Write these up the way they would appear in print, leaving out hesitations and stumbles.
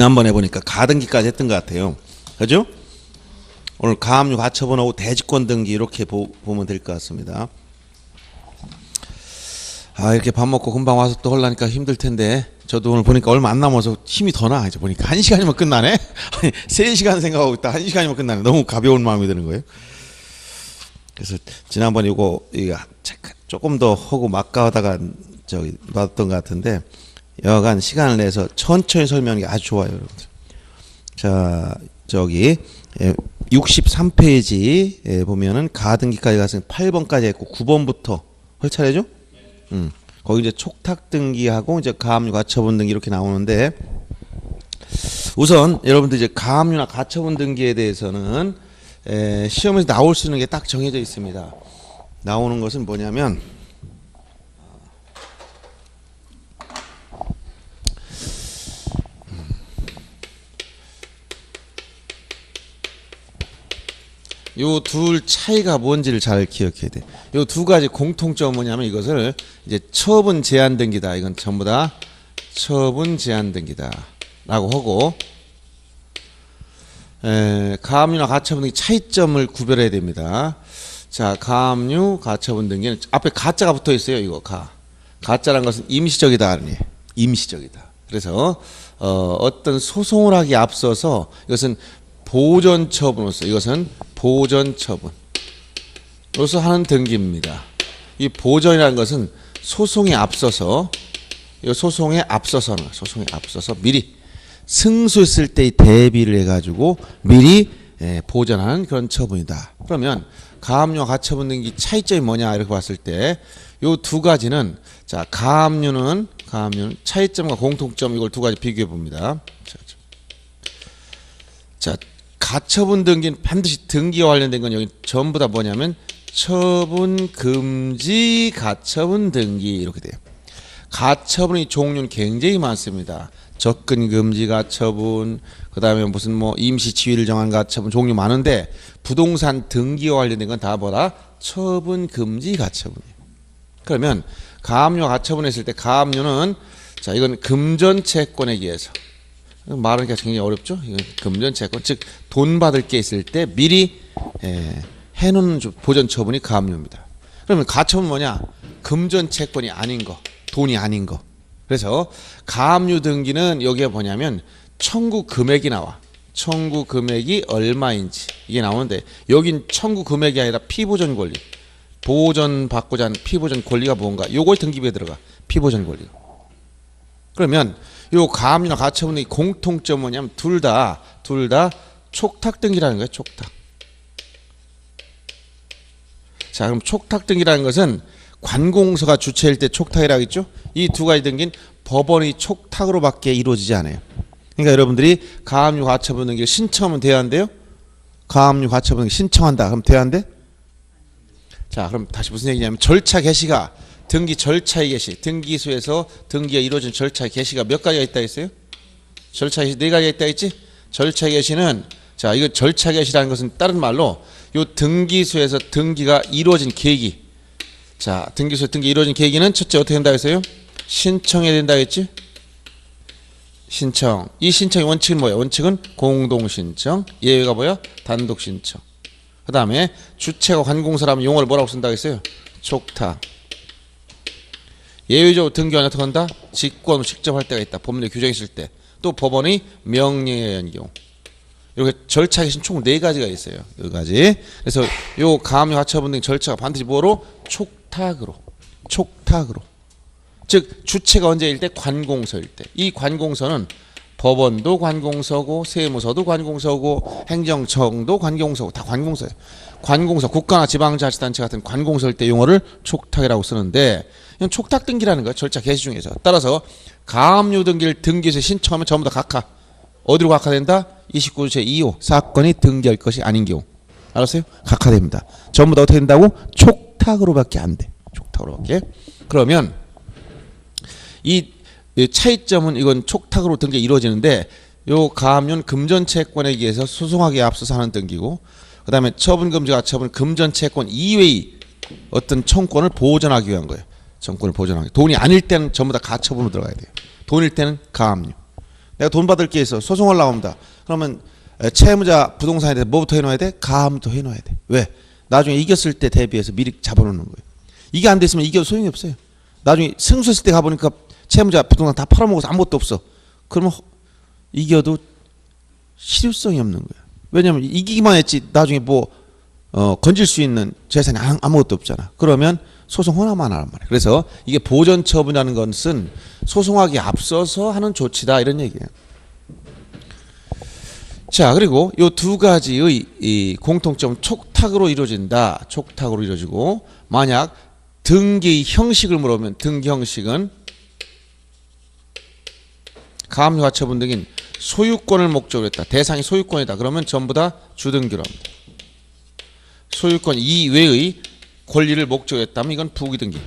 지난번에 보니까 가등기까지 했던 것 같아요. 그죠? 오늘 가압류 가처분하고 대지권 등기 이렇게 보면 될 것 같습니다. 아, 이렇게 밥 먹고 금방 와서 또 하려니까 힘들 텐데 저도 오늘 보니까 얼마 안 남아서 힘이 더 나. 이제 보니까 1시간이면 끝나네. 3시간 생각하고 있다 1시간이면 끝나네. 너무 가벼운 마음이 드는 거예요. 그래서 지난번에 이거 조금 더 하고 막 가다가 저기 놨던 것 같은데 여간 시간을 내서 천천히 설명하는 게 아주 좋아요, 여러분들. 자, 저기 63페이지 보면은 가등기까지 가서 8번까지 했고 9번부터 할 차례죠? 거기 이제 촉탁 등기하고 이제 가압류 가처분 등기 이렇게 나오는데 우선 여러분들 이제 가압류나 가처분 등기에 대해서는 시험에서 나올 수 있는 게 딱 정해져 있습니다. 나오는 것은 뭐냐면 요 둘 차이가 뭔지를 잘 기억해야 돼. 요 두 가지 공통점은 뭐냐면 이것을 이제 처분 제한 등기다. 이건 전부 다 처분 제한 등기다. 라고 하고 가압류나 가처분 등기 차이점을 구별해야 됩니다. 자, 가압류 가처분 등기는 앞에 가짜가 붙어 있어요. 이거 가짜란 것은 임시적이다. 임시적이다. 그래서 어떤 소송을 하기 앞서서 이것은 보전 처분으로서 이것은 보전 처분으로서 하는 등기입니다. 이 보전이라는 것은 소송에 앞서서 소송에 앞서서 미리 승소했을 때의 대비를 해가지고 미리 보전하는 그런 처분이다. 그러면 가압류와 가처분 등기 차이점이 뭐냐 이렇게 봤을 때 요 두 가지는 자 가압류는 차이점과 공통점 이걸 두 가지 비교해 봅니다. 자 가처분 등기는 반드시 등기와 관련된 건 여기 전부 다 뭐냐면 처분 금지 가처분 등기 이렇게 돼요. 가처분의 종류는 굉장히 많습니다. 접근 금지 가처분, 그다음에 무슨 뭐 임시 지위를 정한 가처분 종류 많은데 부동산 등기와 관련된 건 다 뭐다? 처분 금지 가처분이에요. 그러면 가압류 가처분 했을 때 가압류는 자 이건 금전 채권에 의해서 말하기가 굉장히 어렵죠. 이건 금전 채권 즉 돈 받을 게 있을 때 미리 해놓는 보전 처분이 가압류입니다. 그러면 가처분 뭐냐? 금전 채권이 아닌 거, 돈이 아닌 거. 그래서 가압류 등기는 여기에 뭐냐면 청구 금액이 나와. 청구 금액이 얼마인지 이게 나오는데 여긴 청구 금액이 아니라 피보전 권리. 보전 받고자 하는 피보전 권리가 뭔가? 요거에 등기부에 들어가. 피보전 권리. 그러면 요 가압류나 가처분 등기 공통점은 뭐냐면 둘 다 촉탁 등기라는 거예요. 촉탁. 자, 그럼 촉탁 등기라는 것은 관공서가 주체일 때 촉탁이라고 했죠. 이 두 가지 등기는 법원의 촉탁으로밖에 이루어지지 않아요. 그러니까 여러분들이 가압류 가처분 등기를 신청하면 돼야 한대요. 가압류 가처분 등기 신청한다. 그럼 돼야 한대? 자, 그럼 다시 무슨 얘기냐면 절차 개시가 등기 절차의 개시, 등기소에서 등기가 이루어진 절차의 개시가 몇 가지가 있다 했어요? 절차 개시 4가지가 있다 했지? 절차 개시는 자, 이거 절차 개시라는 것은 다른 말로 요 등기소에서 등기가 이루어진 계기. 자, 등기소에 등기 이루어진 계기는 첫째 어떻게 된다 했어요? 신청해야 된다 했지? 신청. 이 신청의 원칙은 뭐예요? 원칙은 공동신청. 예외가 뭐야? 단독신청. 그 다음에 주체가 관공서라면 용어를 뭐라고 쓴다고 했어요? 촉탁. 예외적으로 등기관이 어떻게 한다? 직권 직접 할 때가 있다. 법률에 규정이 있을 때. 또 법원의 명령에 의한 경우. 이렇게 절차 개시는 총 4가지가 있어요. 4가지. 그래서 요 가압류 가처분 등 절차가 반드시 뭐로? 촉탁으로. 즉 주체가 언제일 때? 관공서일 때. 이 관공서는 법원도 관공서고 세무서도 관공서고 행정청도 관공서고 다 관공서예요. 관공서 국가나 지방자치단체 같은 관공서일 때 용어를 촉탁이라고 쓰는데 이건 촉탁 등기라는 거예요. 절차 개시 중에서. 따라서 가압류 등기를 등기소에 신청하면 전부 다 각하. 어디로 각하된다? 29조 제2호 사건이 등기할 것이 아닌 경우. 알았어요? 각하됩니다. 전부 다 어떻게 된다고? 촉탁으로밖에 안 돼. 촉탁으로밖에. 그러면 이 차이점은 이건 촉탁으로 등기가 이루어지는데 요 가압류는 금전채권에 의해서 소송하기에 앞서서 하는 등기고 그 다음에 처분금지 가처분은 금전채권 이외의 어떤 청권을 보전하기 위한 거예요. 청권을 보전하기. 돈이 아닐 때는 전부 다 가처분으로 들어가야 돼요. 돈일 때는 가압류. 내가 돈 받을 게 있어. 소송하려고 합니다. 그러면 채무자 부동산에 대해서 뭐부터 해놔야 돼? 가압부터 해놔야 돼. 왜? 나중에 이겼을 때 대비해서 미리 잡아놓는 거예요. 이게 안 됐으면 이겨도 소용이 없어요. 나중에 승소했을 때 가보니까 채무자 부동산 다 팔아먹어서 아무것도 없어. 그러면 이겨도 실효성이 없는 거야. 왜냐하면 이기기만 했지 나중에 뭐 건질 수 있는 재산이 아무것도 없잖아. 그러면 소송하나만 하란 말이에요. 그래서 이게 보전 처분이라는 것은 소송하기 앞서서 하는 조치다 이런 얘기예요. 자, 그리고 요 두 가지의 이 공통점 촉탁으로 이루어진다. 촉탁으로 이루어지고 만약 등기 형식을 물어보면 등기 형식은 가압류 가처분 등인 소유권을 목적으로 했다. 대상이 소유권이다. 그러면 전부 다 주등기로 합니다. 소유권 이외의 권리를 목적으로 했다면 이건 부기등기.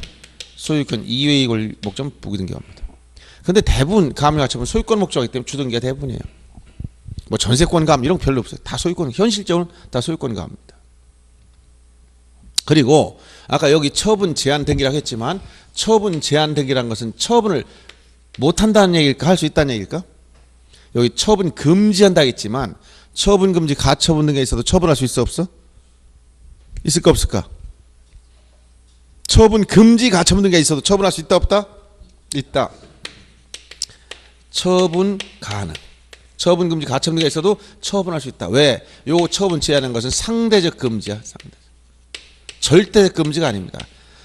소유권 이외의 권리 목적은 부기등기로 합니다. 근데 대부분 가압류 가처분 소유권 목적이기 때문에 주등기가 대부분이에요. 뭐 전세권 가압 이런 거 별로 없어요. 다 소유권, 현실적으로는 다 소유권 가압입니다. 그리고 아까 여기 처분 제한 등기라고 했지만 처분 제한 등기라는 것은 처분을 못한다는 얘기일까? 할 수 있다는 얘기일까? 여기 처분 금지한다 했지만 처분 금지 가처분 등에 있어도 처분할 수 있어 없어? 있을까 없을까? 처분 금지 가처분 등에 있어도 처분할 수 있다 없다? 있다. 처분 가능. 처분 금지 가처분 등에 있어도 처분할 수 있다. 왜? 요 처분 제한하는 것은 상대적 금지야. 상대적. 절대적 금지가 아닙니다.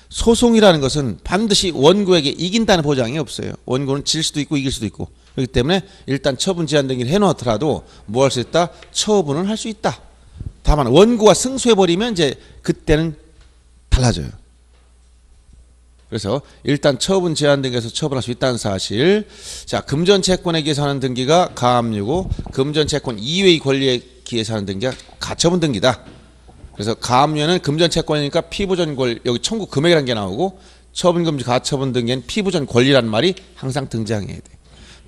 소송이라는 것은 반드시 원고에게 이긴다는 보장이 없어요. 원고는 질 수도 있고 이길 수도 있고. 그렇기 때문에 일단 처분 제한 등기를 해놓더라도 뭐 할 수 있다? 처분은 할 수 있다. 다만 원고가 승소해버리면 이제 그때는 달라져요. 그래서 일단 처분 제한 등기에서 처분할 수 있다는 사실. 자, 금전 채권에 기해서 하는 등기가 가압류고 금전 채권 이외의 권리에 기해서 하는 등기가 가처분 등기다. 그래서 가압류는 금전 채권이니까 피부전 권리, 여기 청구 금액이라는 게 나오고 처분 금지 가처분 등기엔 피부전 권리라는 말이 항상 등장해야 돼.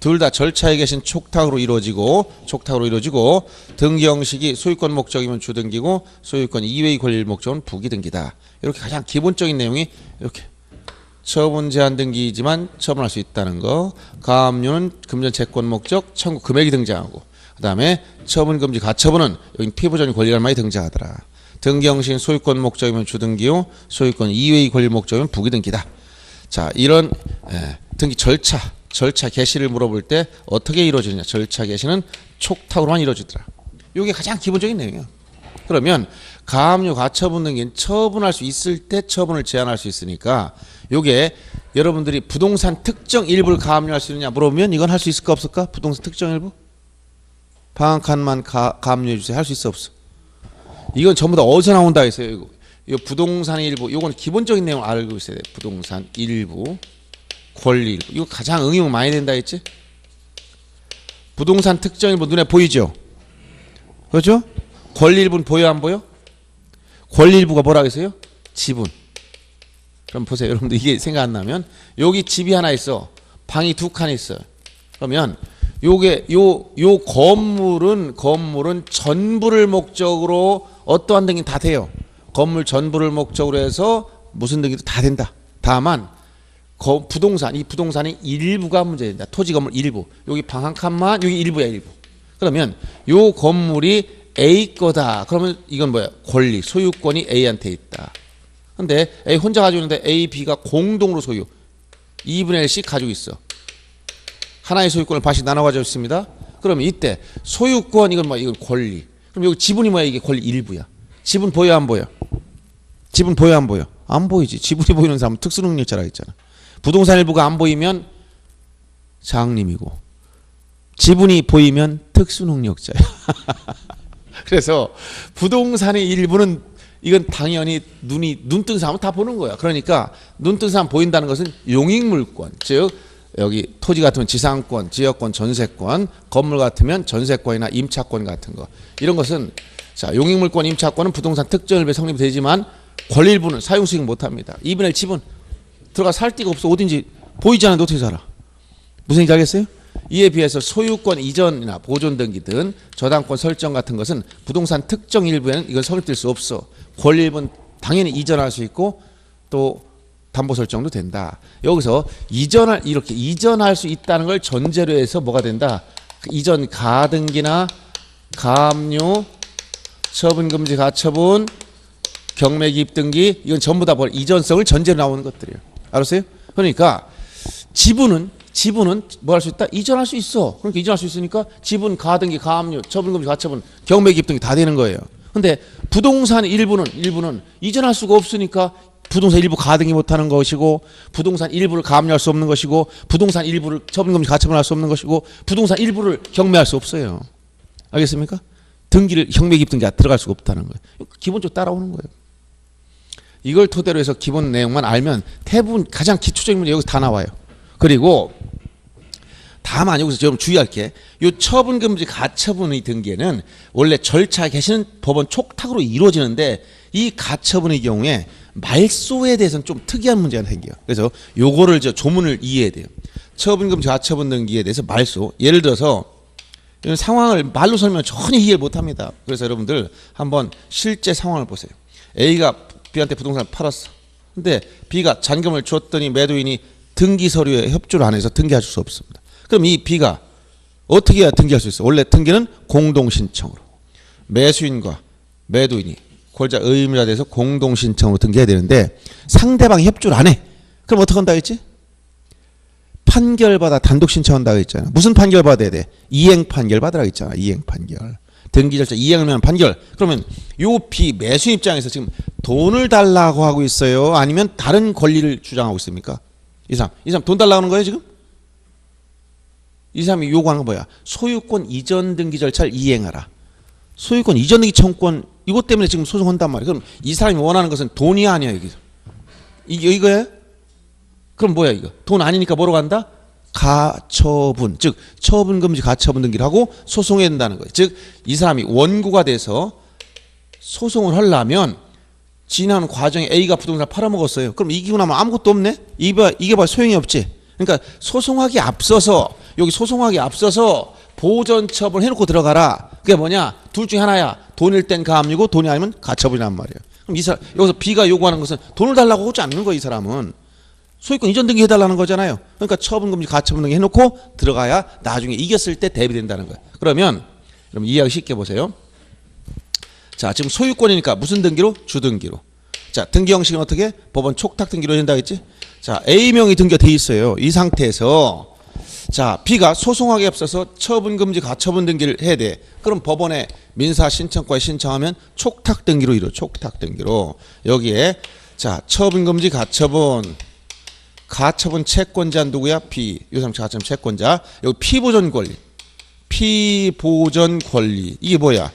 둘 다 절차에 계신 촉탁으로 이루어지고 등기 형식이 소유권 목적이면 주등기고 소유권 이외의 권리 목적은 부기등기다. 이렇게 가장 기본적인 내용이 이렇게 처분 제한 등기이지만 처분할 수 있다는 거. 가압류는 금전 채권 목적, 청구 금액이 등장하고 그 다음에 처분 금지 가처분은 여기 피부전 권리라는 말이 등장하더라. 등기 형식은 소유권 목적이면 주등기요, 소유권 이외의 권리 목적이면 부기등기다. 자, 이런 등기 절차 개시를 물어볼 때 어떻게 이루어지느냐. 절차 개시는 촉탁으로만 이루어지더라. 이게 가장 기본적인 내용이에요. 그러면 가압류 가처분 등기는 처분할 수 있을 때 처분을 제한할 수 있으니까 요게 여러분들이 부동산 특정 일부를 가압류할 수 있느냐 물어보면 이건 할 수 있을까 없을까? 부동산 특정 일부? 방 한 칸만 가압류해 주세요. 할 수 있어 없어? 이건 전부 다 어디서 나온다 했어요. 이거 부동산 일부, 이건 기본적인 내용 알고 있어야 돼. 부동산 일부, 권리 일부. 이거 가장 응용 많이 된다 했지? 부동산 특정 일부 눈에 보이죠? 그렇죠? 권리 일부는 보여 안 보여? 권리 일부가 뭐라고 했어요? 지분. 그럼 보세요. 여러분들 이게 생각 안 나면 여기 집이 하나 있어. 방이 두 칸 있어요. 그러면 요게 요 건물은 전부를 목적으로 어떠한 등기 다 돼요. 건물 전부를 목적으로 해서 무슨 등기도 다 된다. 다만 이 부동산이 일부가 문제된다. 토지 건물 일부. 여기 방 한 칸만 여기 일부야 일부. 그러면 요 건물이 A 거다. 그러면 이건 뭐야? 권리, 소유권이 A한테 있다. 근데 A 혼자 가지고 있는데 A, B가 공동으로 소유 2분의 1씩 가지고 있어. 하나의 소유권을 반씩 나눠 가지고 있습니다. 그러면 이때 소유권 이건 뭐야? 이건 권리. 그럼 여기 지분이 뭐야? 이게 권리 일부야. 지분 보여 안 보여? 지분 보여 안 보여? 안 보이지. 지분이 보이는 사람은 특수능력자라 했잖아. 부동산 일부가 안 보이면 장님이고 지분이 보이면 특수능력자야. 그래서 부동산의 일부는 이건 당연히 눈 뜬 사람은 다 보는 거야. 그러니까 눈 뜬 사람 보인다는 것은 용익물권, 즉 여기 토지 같으면 지상권, 지역권, 전세권, 건물 같으면 전세권이나 임차권 같은 거. 이런 것은 자, 용익물권, 임차권은 부동산 특정일부에 성립이 되지만 권리 일부는 사용 수익 못 합니다. 2분의 1 지분 들어가 살 데가 없어. 어딘지 보이지 않는데 어떻게 살아? 무슨 얘기인지 알겠어요? 이에 비해서 소유권 이전이나 보존 등기 등 저당권 설정 같은 것은 부동산 특정 일부에는 이건 성립될 수 없어. 권리 일부는 당연히 이전할 수 있고 또 담보 설정도 된다. 여기서 이렇게 이전할 수 있다는 걸 전제로 해서 뭐가 된다? 이전 가등기나 가압류, 처분금지 가처분, 경매기입 등기 이건 전부 다 이전성을 전제로 나오는 것들이에요. 알았어요? 그러니까 지분은 뭐 할 수 있다? 이전할 수 있어. 그러니까 이전할 수 있으니까 지분, 가등기, 가압류, 처분금지 가처분, 경매기입 등기 다 되는 거예요. 근데 부동산 일부는 이전할 수가 없으니까 부동산 일부 가등기 못하는 것이고, 부동산 일부를 가압류할 수 없는 것이고, 부동산 일부를 처분금지 가처분할 수 없는 것이고, 부동산 일부를 경매할 수 없어요. 알겠습니까? 등기를 경매기입 등기가 들어갈 수가 없다는 거예요. 기본적으로 따라오는 거예요. 이걸 토대로 해서 기본 내용만 알면 대부분 가장 기초적인 문제 여기서 다 나와요. 그리고 다만 여기서 좀 주의할 게, 이 처분금지 가처분의 등기에는 원래 절차 개시는 법원 촉탁으로 이루어지는데, 이 가처분의 경우에 말소에 대해서는 좀 특이한 문제가 생겨요. 그래서 요거를 조문을 이해해야 돼요. 처분금지 가처분 등기에 대해서 말소, 예를 들어서 이런 상황을 말로 설명을 전혀 이해를 못합니다. 그래서 여러분들 한번 실제 상황을 보세요. A가 B한테 부동산을 팔았어. 근데 B가 잔금을 줬더니 매도인이 등기 서류에 협조를 안 해서 등기할 수 없습니다. 그럼 이 B가 어떻게 해야 등기할 수 있어? 원래 등기는 공동신청으로, 매수인과 매도인이 권자 의무자 돼서 공동신청으로 등기해야 되는데 상대방이 협조를 안 해. 그럼 어떻게 한다고 했지? 판결받아 단독 신청한다고 했잖아. 무슨 판결 받아야 돼? 이행 판결 받으라고 했잖아. 이행 판결. 등기 절차 이행을 위한 판결. 그러면 요 B 매수인 입장에서 지금 돈을 달라고 하고 있어요? 아니면 다른 권리를 주장하고 있습니까? 이 사람 돈 달라고 하는 거예요 지금? 이 사람이 요구하는 건 뭐야? 소유권 이전 등기 절차를 이행하라. 소유권 이전 등기 청구권 이것 때문에 지금 소송한단 말이에요. 그럼 이 사람이 원하는 것은 돈이 아니야 여기서. 이거야? 그럼 뭐야 이거? 돈 아니니까 뭐로 간다? 가처분, 즉 처분금지 가처분 등기를 하고 소송해야 된다는 거예요. 즉 이 사람이 원고가 돼서 소송을 하려면 지난 과정에 A가 부동산을 팔아먹었어요. 그럼 이기고 나면 아무것도 없네? 이게 봐 소용이 없지. 그러니까 소송하기 앞서서 보전 처분 해놓고 들어가라. 그게 뭐냐? 둘 중에 하나야. 돈일 땐 가압류고 돈이 아니면 가처분이란 말이에요. 그럼 이 사람 여기서 B가 요구하는 것은 돈을 달라고 하지 않는 거예요. 이 사람은 소유권 이전 등기 해달라는 거잖아요. 그러니까 처분금지 가처분 등기 해놓고 들어가야 나중에 이겼을 때 대비된다는 거예요. 그러면 이해하기 쉽게 보세요. 자, 지금 소유권이니까 무슨 등기로? 주등기로. 자, 등기 형식은 어떻게? 법원 촉탁 등기로 된다 했지? 자, A명이 등기가 돼 있어요. 이 상태에서 자, B가 소송하기에 앞서서 처분금지 가처분 등기를 해야 돼. 그럼 법원에 민사 신청과에 신청하면 촉탁 등기로 이루어. 촉탁 등기로. 여기에 자, 처분금지 가처분 채권자 누구야? B. 이 사람 가처분 채권자. 여기 피보전 권리. 피보전 권리. 이게 뭐야?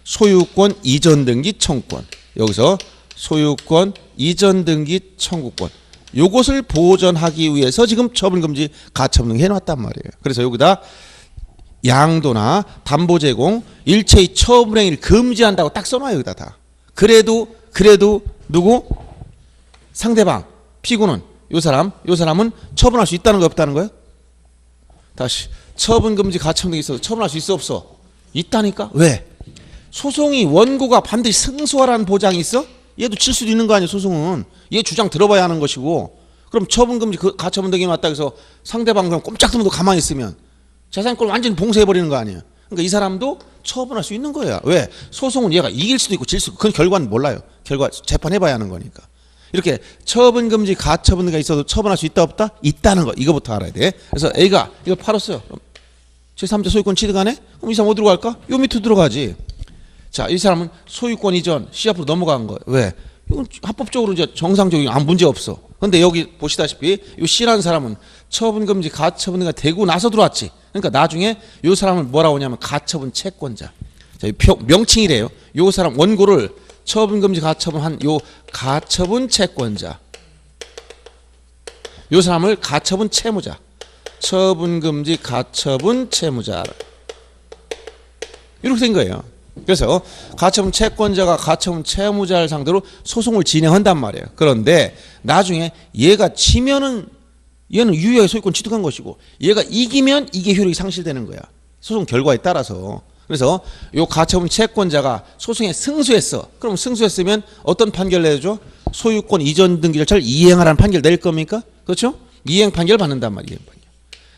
소유권 이전 등기 청구권. 여기서 소유권 이전 등기 청구권. 요것을 보전하기 위해서 지금 처분금지 가처분 등기 해놨단 말이에요. 그래서 여기다 양도나 담보 제공, 일체의 처분 행위를 금지한다고 딱 써놔요. 여기다 다. 그래도 누구? 상대방 피고는 요 사람은 처분할 수 있다는 거 없다는 거예요? 다시 처분금지 가처분 등기 있어서 처분할 수 있어 없어? 있다니까? 왜? 소송이 원고가 반드시 승소하라는 보장이 있어? 얘도 칠 수도 있는 거 아니에요. 소송은 얘 주장 들어봐야 하는 것이고. 그럼 처분금지 가처분 등기 맞다 해서 상대방 그럼 꼼짝도 못하고 가만히 있으면 재산권 완전히 봉쇄해버리는 거 아니에요. 그러니까 이 사람도 처분할 수 있는 거야. 왜? 소송은 얘가 이길 수도 있고 질 수도 있고 그건 결과는 몰라요. 결과 재판해봐야 하는 거니까. 이렇게 처분금지 가처분 등기가 있어도 처분할 수 있다 없다? 있다는 거. 이거부터 알아야 돼. 그래서 A가 이걸 팔았어요. 그럼 제3자 소유권 취득하네? 그럼 이 사람 어디로 갈까? 요 밑으로 들어가지. 자, 이 사람은 소유권 이전 C 앞으로 넘어간 거예요. 왜? 이건 합법적으로 이제 정상적인 아무 문제 없어. 근데 여기 보시다시피 이 C라는 사람은 처분금지 가처분 등기가 되고 나서 들어왔지. 그러니까 나중에 이 사람을 뭐라고 하냐면 가처분 채권자. 자, 명칭이래요. 이 사람 원고를 처분금지 가처분 한 요 가처분 채권자. 요 사람을 가처분 채무자. 처분금지 가처분 채무자. 이렇게 된 거예요. 그래서 가처분 채권자가 가처분 채무자를 상대로 소송을 진행한단 말이에요. 그런데 나중에 얘가 지면은 얘는 유효하게 소유권 취득한 것이고 얘가 이기면 이게 효력이 상실되는 거야. 소송 결과에 따라서. 그래서 요 가처분 채권자가 소송에 승소했어. 그럼 승소했으면 어떤 판결 내줘? 소유권 이전 등기 절차를 이행하라는 판결 낼 겁니까? 그렇죠? 이행 판결 받는단 말이에요.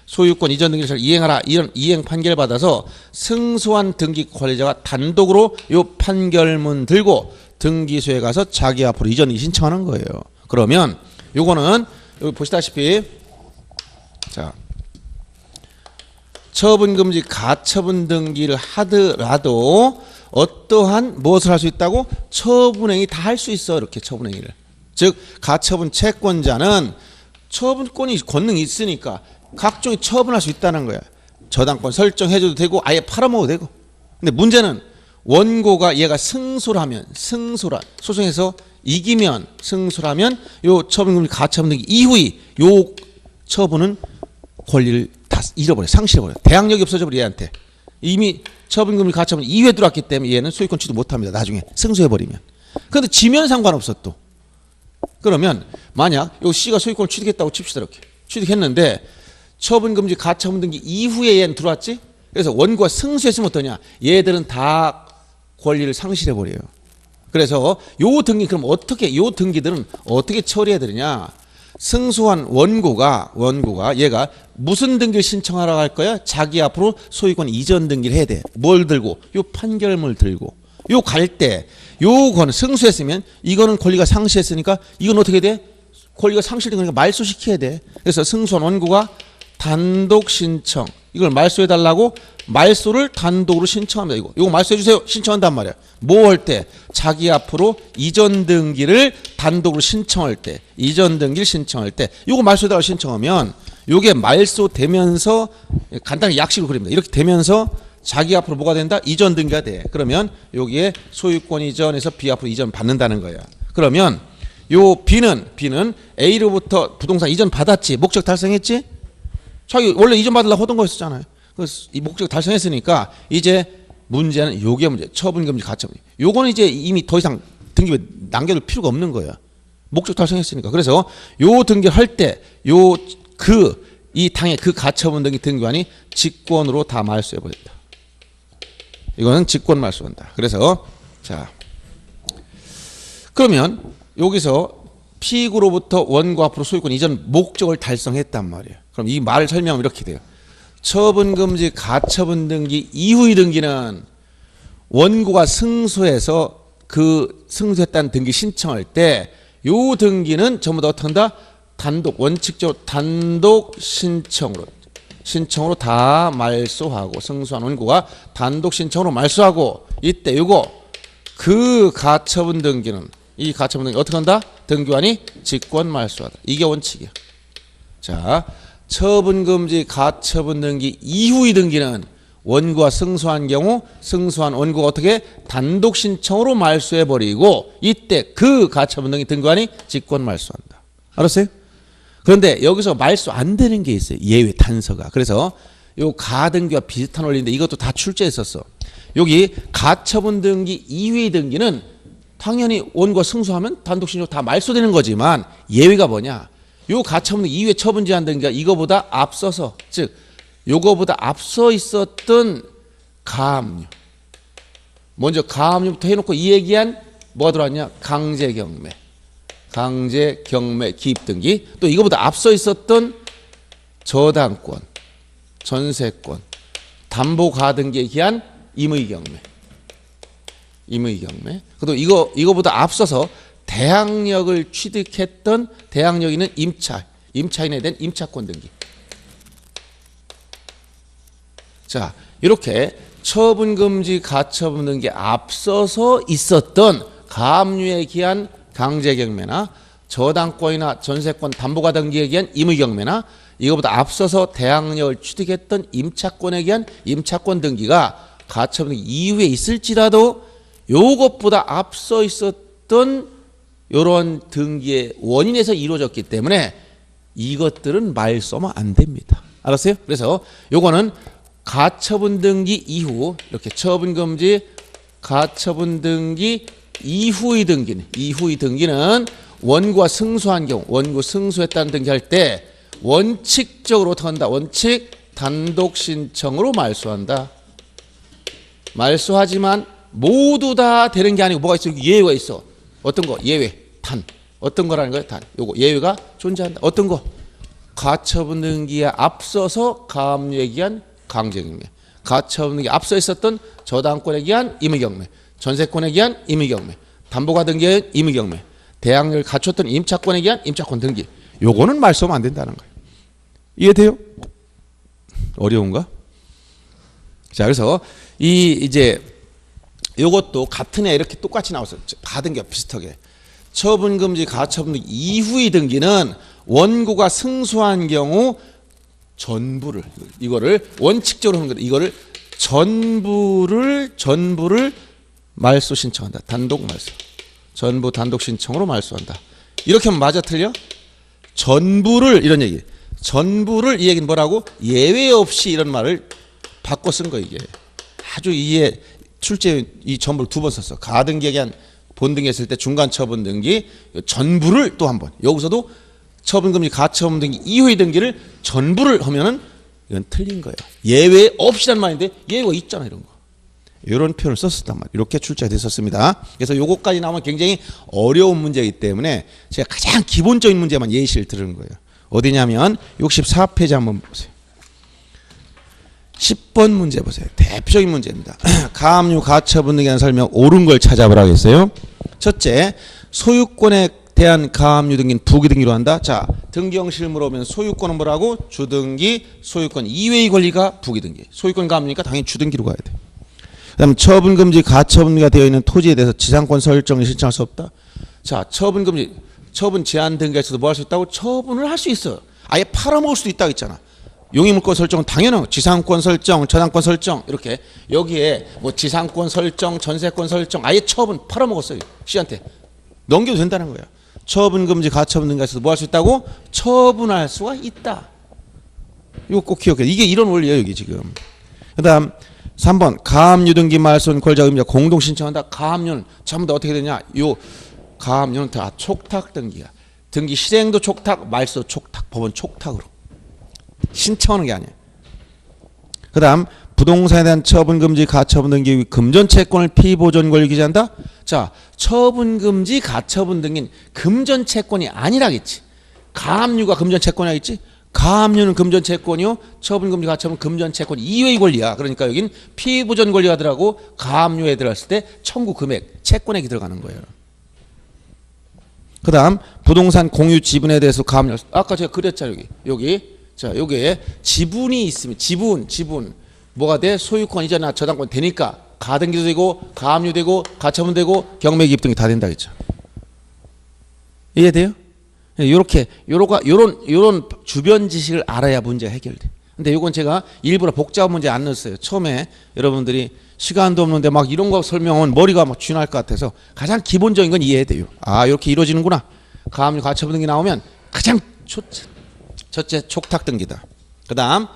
소유권 이전 등기를 이행하라 이런 이행 판결 받아서 승소한 등기 관리자가 단독으로 요 판결문 들고 등기소에 가서 자기 앞으로 이전 등기 신청하는 거예요. 그러면 요거는 여기 보시다시피 자 처분금지 가처분 등기를 하더라도 어떠한 무엇을 할 수 있다고? 처분행위 다 할 수 있어. 이렇게 처분행위를. 즉 가처분 채권자는 처분권이 권능이 있으니까 각종의 처분할 수 있다는 거야. 저당권 설정해줘도 되고 아예 팔아먹어도 되고. 근데 문제는 원고가 얘가 승소라면 소송에서 이기면 승소라면 요 처분금지 가처분 등기 이후에 요 처분은 권리를 다 잃어버려. 상실해버려. 대항력이 없어져버려 얘한테. 이미 처분금지 가처분 이후에 들어왔기 때문에 얘는 소유권 취득 못합니다. 나중에 승소해버리면. 그런데 지면 상관없어 또. 그러면 만약 요 C가 소유권을 취득했다고 칩시다. 이렇게 취득했는데 처분금지 가처분 등기 이후에 얘는 들어왔지. 그래서 원고가 승소했으면 어떠냐. 얘들은 다 권리를 상실해버려요. 그래서 요 등기 그럼 어떻게 요 등기들은 어떻게 처리해야 되느냐. 승소한 원고가 얘가 무슨 등기를 신청하라고 할 거야? 자기 앞으로 소유권 이전 등기를 해야 돼. 뭘 들고? 요 판결문을 들고. 요 갈 때 요거는 승소했으면 이거는 권리가 상실했으니까 이건 어떻게 돼? 권리가 상실된 거니까 말소시켜야 돼. 그래서 승소한 원고가 단독 신청 이걸 말소해 달라고 말소를 단독으로 신청합니다. 이거 말소해 주세요. 신청한단 말이야. 뭐 할 때? 자기 앞으로 이전 등기를 단독으로 신청할 때, 이전 등기를 신청할 때 이거 말소해 달라고 신청하면 이게 말소되면서 간단히 약식으로 그립니다. 이렇게 되면서 자기 앞으로 뭐가 된다? 이전 등기가 돼. 그러면 여기에 소유권 이전에서 B 앞으로 이전 받는다는 거야. 그러면 요 B는 A로부터 부동산 이전 받았지. 목적 달성했지? 자기 원래 이전 받으려고 하던 거였었잖아요. 그래서 이 목적 달성했으니까 이제 문제는 요게 문제. 처분금지 가처분. 요거는 이제 이미 더 이상 등기부에 남겨둘 필요가 없는 거야. 목적 달성했으니까. 그래서 요 등기할 때 이 당의 그 가처분 등기 등기관이 직권으로 다 말소해 버렸다. 이거는 직권 말소한다. 그래서 자 그러면 여기서 피고로부터 원고 앞으로 소유권 이전 목적을 달성했단 말이에요. 그럼 이 말을 설명하면 이렇게 돼요. 처분금지 가처분 등기 이후의 등기는 원고가 승소해서 그 승소했다는 등기 신청할 때 요 등기는 전부 다 어떻게 한다? 단독 원칙적으로 단독 신청으로 다 말소하고 승소한 원고가 단독 신청으로 말소하고 이때 요거 그 가처분 등기는 이 가처분 등기 어떻게 한다? 등기관이 직권 말소하다. 이게 원칙이야. 자, 처분금지 가처분 등기 이후의 등기는 원고가 승소한 경우 승소한 원고가 어떻게 단독 신청으로 말소해버리고 이때 그 가처분 등기 등기관이 직권 말소한다. 알았어요? 그런데 여기서 말소 안 되는 게 있어요. 예외 단서가. 그래서 요 가등기와 비슷한 원리인데 이것도 다 출제했었어. 여기 가처분 등기 이후의 등기는 당연히 원고가 승소하면 단독 신청 다 말소되는 거지만 예외가 뭐냐? 요 가처분 등기 이후에 처분 제한 등기가 이거보다 앞서서 즉 요거보다 앞서 있었던 가압류. 먼저 가압류부터 해놓고 이 얘기한 뭐가 들어왔냐? 강제경매. 기입등기. 또 이거보다 앞서 있었던 저당권, 전세권, 담보가등기에 기한 임의경매. 또 이거보다 앞서서 대항력을 취득했던 대항력 있는 임차인에 대한 임차권 등기. 자, 이렇게 처분금지 가처분 등기에 앞서서 있었던 가압류에 기한 강제경매나 저당권이나 전세권 담보가 등기에 기한 임의경매나 이거보다 앞서서 대항력을 취득했던 임차권에 기한 임차권 등기가 가처분 등기 이후에 있을지라도 요것보다 앞서 있었던 이런 등기의 원인에서 이루어졌기 때문에 이것들은 말소하면 안 됩니다. 알았어요? 그래서 요거는 가처분 등기 이후 이렇게 처분금지 가처분 등기 이후의 등기는 원고가 승소한 경우 원고 승소했다는 등기할 때 원칙적으로 어떻게 한다? 원칙 단독 신청으로 말소한다. 말소하지만 모두 다 되는 게 아니고 뭐가 있어? 예외가 있어. 어떤 거? 예외. 단. 어떤 거라는 거야? 단. 요거 예외가 존재한다. 어떤 거? 가처분 등기에 앞서서 가압류에 기한 강제경매, 가처분 등기에 앞서 있었던 저당권에 기한 임의경매, 전세권에 기한 임의경매, 담보가 등기에 임의경매, 대항력을 갖췄던 임차권에 기한 임차권 등기. 요거는 말소하면 안 된다는 거예요. 이해돼요? 어려운가? 자, 그래서 이제 요것도 같은 애 이렇게 똑같이 나왔어요. 받은 게 비슷하게. 처분금지 가처분 등기 이후의 등기는 원고가 승소한 경우 전부를, 이거를 원칙적으로 하는 거다. 이거를 전부를 말소 신청한다. 단독 말소. 전부 단독 신청으로 말소한다. 이렇게 하면 맞아 틀려? 전부를, 이런 얘기. 전부를, 이 얘기는 뭐라고? 예외 없이, 이런 말을 바꿔 쓴 거 이게. 아주 이해, 출제 이 전부를 두 번 썼어. 가등기에 대한 본등기했을 때 중간 처분 등기, 전부를 또 한 번. 여기서도 처분금지 가처분 등기 이후의 등기를 전부를 하면은 이건 틀린 거예요. 예외 없이란 말인데 예외가 있잖아, 이런 거. 이런 표현을 썼었단 말이에요. 이렇게 출제가 됐었습니다. 그래서 요거까지 나오면 굉장히 어려운 문제이기 때문에 제가 가장 기본적인 문제만 예시를 들은 거예요. 어디냐면 64페이지 한번 보세요. 10번 문제 보세요. 대표적인 문제입니다. 가압류 가처분 등에 대한 설명 옳은 걸 찾아보라고 했어요. 첫째, 소유권에 대한 가압류 등기는 부기등기로 한다. 자, 등기형식을 물어보면 소유권은 뭐라고? 주등기, 소유권 이외의 권리가 부기등기. 소유권 가압류니까 당연히 주등기로 가야 돼. 그 다음 처분금지 가처분가 되어 있는 토지에 대해서 지상권 설정을 신청할 수 없다. 자, 처분금지, 처분 제한 등기에서도 뭐 할 수 있다고? 처분을 할 수 있어. 아예 팔아먹을 수도 있다고 했잖아. 용의물권 설정은 당연한 지상권 설정, 저당권 설정, 이렇게 여기에 뭐 지상권 설정, 전세권 설정, 아예 처분 팔아먹었어요. 씨한테 넘겨도 된다는 거야. 처분금지 가처분 등기에서도 뭐 할 수 있다고? 처분할 수가 있다. 이거 꼭 기억해. 이게 이런 원리예요, 여기 지금. 그다음 3번 가압류 등기 말소는 권리자 의무자 공동 신청한다. 가압류는 전부 다 어떻게 되냐? 요 가압류는 다 촉탁 등기야. 등기 실행도 촉탁, 말소 촉탁, 법원 촉탁으로 신청하는 게 아니야. 그다음 부동산에 대한 처분금지 가처분 등기 금전채권을 피보존 권리 기재한다. 자, 처분금지 가처분 등기는 금전채권이 아니라겠지. 가압류가 금전채권이라겠지. 가압류는 금전채권이요. 처분금지 가처분 금전채권 이외의 권리야. 그러니까 여긴 피보존 권리가 들어가고 가압류에 들어갔을 때 청구 금액, 채권액이 들어가는 거예요. 그 다음 부동산 공유 지분에 대해서 가압류, 아까 제가 그랬잖아요. 여기 자, 여기에 지분이 있으면 지분 뭐가 돼? 소유권 이전이나 저당권 되니까 가등기도 되고 가압류 되고 가처분 되고 경매 기입 등이 다 된다 했죠. 이해돼요? 요렇게 요런 주변 지식을 알아야 문제가 해결돼. 근데 요건 제가 일부러 복잡한 문제 안 넣었어요. 처음에 여러분들이 시간도 없는데 막 이런 거 설명하면 머리가 막 쥐날 것 같아서 가장 기본적인 건 이해해야 돼요. 아, 이렇게 이루어지는구나. 가압류 가처분 등기 나오면 가장 첫째 촉탁 등기다. 그 다음